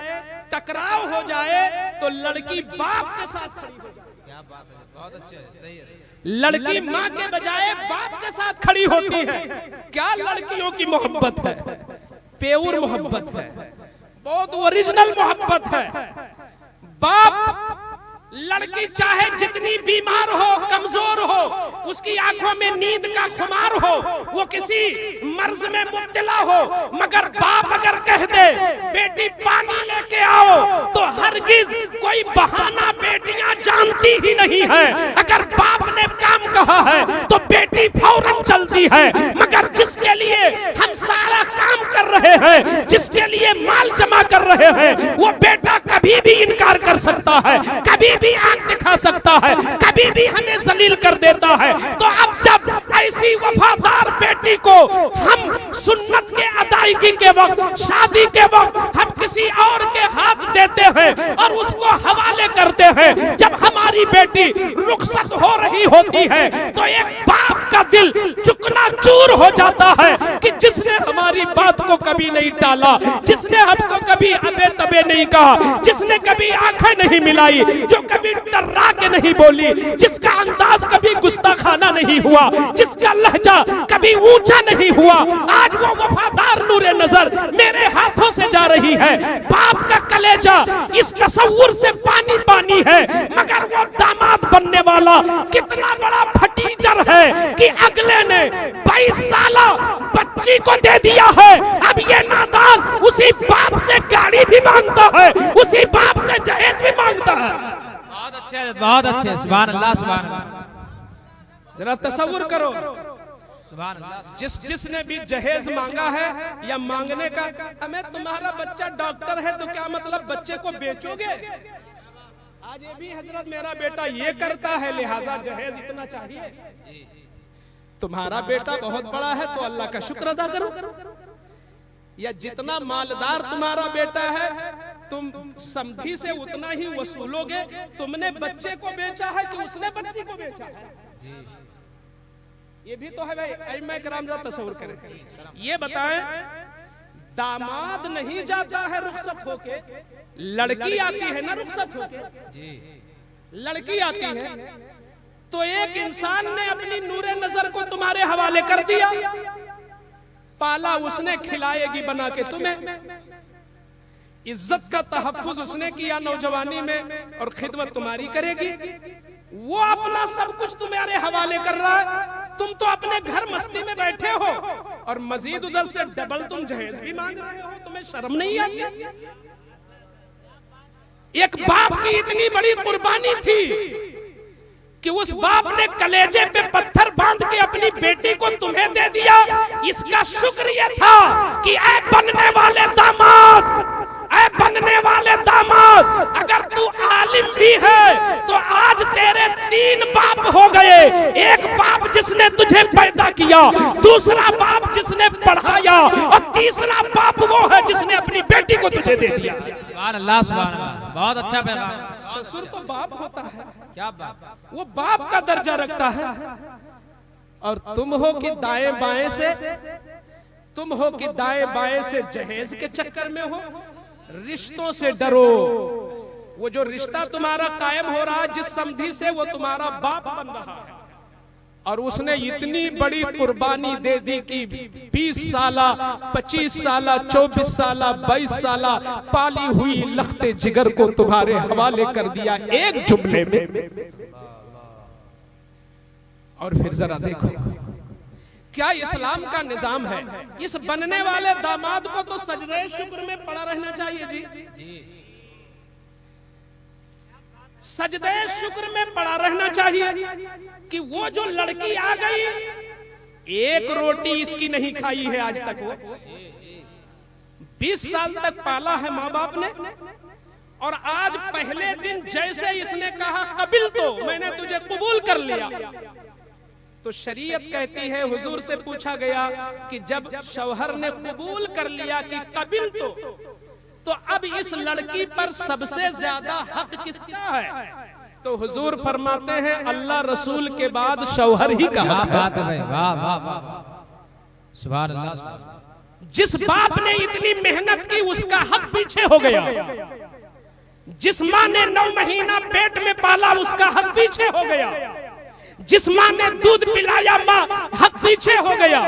S1: टकराव हो जाए, तो लड़की बाप के साथ खड़ी हो जाए।
S3: क्या बात है, बहुत अच्छे, सही है।
S1: लड़की माँ के बजाय बाप के साथ खड़ी होती है। क्या लड़कियों की मोहब्बत है, प्योर मोहब्बत है, बहुत ओरिजिनल मोहब्बत है। बाप लड़की चाहे जितनी बीमार हो, कमजोर हो, उसकी आंखों में नींद का खुमार हो, वो किसी मर्ज में मुब्तला हो, मगर बाप अगर कह दे बेटी पानी लेके आओ, तो हरगिज कोई बहाना बेटियां जानती ही नहीं है। अगर बाप ने काम कहा है तो बेटी फौरन चलती है। मगर जिसके लिए हम सारा काम कर रहे हैं, जिसके लिए माल जमा कर रहे हैं, वो बेटा कभी भी इनकार कर सकता है, कभी भी आंख दिखा सकता है, कभी भी हमें जलील कर देता है। तो अब जब ऐसी वफादार बेटी को हम सुन्नत के अदायगी के वक्त, शादी के वक्त हम किसी और के हाथ देते हैं और उसको हवाले करते हैं, जब हमारी बेटी रुखसत हो रही होती है, तो एक बाप का दिल चुकना चूर हो जाता है कि जिसने हमारी बात को कभी नहीं टाला, जिसने हमको कभी अबे तबे नहीं कहा, जिसने कभी आंखें नहीं मिलाई, जो कभी डर्रा के नहीं बोली, जिसका अंदाज कभी गुस्ताखाना नहीं हुआ, जिसका लहजा कभी ऊंचा नहीं हुआ, आज वो वफादार नूरे नजर मेरे हाथों से जा रही है। बाप का कलेजा इस तसव्वुर से पानी पानी है, मगर वो दामाद बनने वाला कितना बड़ा फटीचर है कि अगले ने 22 साला बच्ची को दे दिया है। अब ये नादान उसी बाप से गाड़ी भी मांगता है, उसी बाप से जहेज भी मांगता है।
S3: बहुत अच्छे, बहुत अच्छे। सुभान अल्लाह, सुभान अल्लाह।
S1: जरा तसव्वुर करो,
S3: सुभान अल्लाह।
S1: जिसने भी जहेज मांगा है या मांगने का, हमें तुम्हारा बच्चा डॉक्टर है तो क्या मतलब बच्चे को बेचोगे? आज ये भी हजरत मेरा बेटा ये करता है लिहाजा जहेज इतना चाहिए। तुम्हारा बेटा बहुत बड़ा है तो अल्लाह का शुक्र अदा करो। या जितना मालदार तुम्हारा बेटा है तुम समधी से उतना ही वसूलोगे। तुमने बच्चे को बेचा है कि उसने बच्ची को बेचा है? ये भी तो है भाई। मैं कराम जरा तस्वीर करें, ये बताएं, दामाद नहीं जाता है रुखसत होके, लड़की आती है ना रुखसत होके, लड़की आती है। तो एक इंसान ने अपनी नूरे नजर को तुम्हारे हवाले कर दिया, पाला उसने, खिलाएगी बना के तुम्हें, इज्जत का तहफ्फुज उसने किया नौजवानी में और खिदमत तुम्हारी करेगी। वो अपना सब कुछ तुम्हारे हवाले कर रहा है, तुम तो अपने घर मस्ती में बैठे हो और मजीद उधर से डबल तुम जहेज भी मांग रहे हो। तुम्हें शर्म नहीं आती? एक बाप की इतनी बड़ी कुर्बानी थी कि उस बाप ने कलेजे पे पत्थर बांध के अपनी बेटी को तुम्हें दे दिया। इसका शुक्र यह था कि ऐ बनने वाले दामाद, ऐ बनने वाले दामाद, अगर तू आलिम भी है तो आज तेरे 3 बाप हो गए। एक बाप जिसने तुझे पैदा किया, दूसरा बाप जिसने पढ़ाया, और तीसरा बाप वो है जिसने अपनी बेटी को तुझे दे दिया।
S3: सुभान अल्लाह, सुभान अल्लाह। बहुत अच्छा पैगाम।
S1: ससुर तो बाप होता है,
S3: क्या बात,
S1: वो बाप का दर्जा रखता है। और तुम हो कि दाएं बाएं से, तुम हो कि दाएं बाएं से जहेज के चक्कर में हो। रिश्तों से डरो। वो जो रिश्ता तुम्हारा कायम हो रहा है जिस समधी से, वो तुम्हारा बाप बन रहा है और उसने इतनी बड़ी कुर्बानी दे दी कि 20 साला, 25 साला, 24 साला, 22 साला पाली हुई लख्ते जिगर को तुम्हारे हवाले कर दिया एक जुमले में। और फिर जरा देखो क्या इस्लाम का निजाम है। इस बनने वाले दामाद को तो सजदे शुक्र में पड़ा रहना चाहिए जी, सजदे शुक्र में पड़ा रहना चाहिए कि वो जो लड़की आ गई एक रोटी इसकी नहीं खाई है आज तक। वो 20 साल तक पाला है माँ बाप ने, और आज पहले दिन जैसे इसने कहा कबिल तो मैंने तुझे कबूल कर लिया, तो शरीयत कहती है, हुजूर से पूछा गया कि जब शौहर ने कबूल कर लिया कि कबिल तो अब इस लड़की पर सबसे ज्यादा हक किसका है? तो हुजूर फरमाते हैं अल्लाह रसूल के बाद शौहर ही का हक है।
S3: बात है भाई, वाह वाह वाह, सुभान अल्लाह, सुभान अल्लाह।
S1: जिस बाप ने इतनी मेहनत की उसका हक पीछे हो गया, जिस माँ ने 9 महीना पेट में पाला उसका हक पीछे हो गया, जिस माँ ने दूध पिलाया माँ हक पीछे हो गया,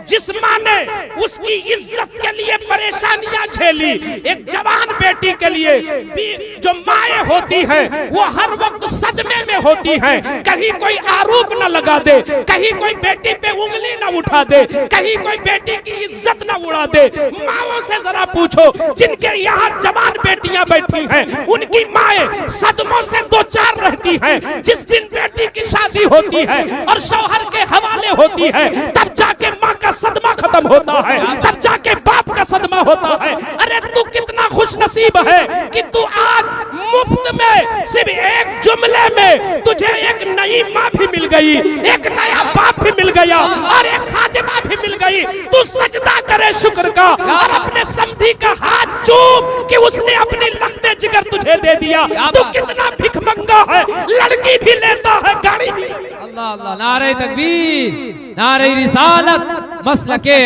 S1: जिस माँ ने उसकी इज्जत के लिए परेशानियां झेली, एक जवान बेटी के लिए जो माएँ होती हैं वो हर वक्त सदमे में होती हैं, कहीं कोई आरोप न लगा दे, कहीं कोई बेटी पे उंगली न उठा दे, कहीं कोई बेटी की इज्जत न उड़ा दे। माओं से जरा पूछो जिनके यहाँ जवान बेटियां बैठी हैं उनकी माएँ सदमों से 2-4 रहती हैं। जिस दिन बेटी की शादी होती है और शौहर के हवाले होती है तब जाके माँ का सदमा खत्म होता है, तब जाके बाप का सदमा होता है। अरे तू कितना खुश नसीब है कि तू आज मुफ्त में सिर्फ एक जुमले में तुझे एक नई माँ भी मिल गई, एक नया बाप भी मिल गया और एक खादिमा भी मिल गई। तू सजदा करे शुक्र का और अपने समधी का हाथ चूम कि उसने अपनी लखते जिगर तुझे दे दिया। तू कितना भिखमंगा है, लड़की भी लेता है, गाड़ी भी।
S3: अल्लाह अल्लाह, नारे तकबीर, नारे रिसालत, मसलके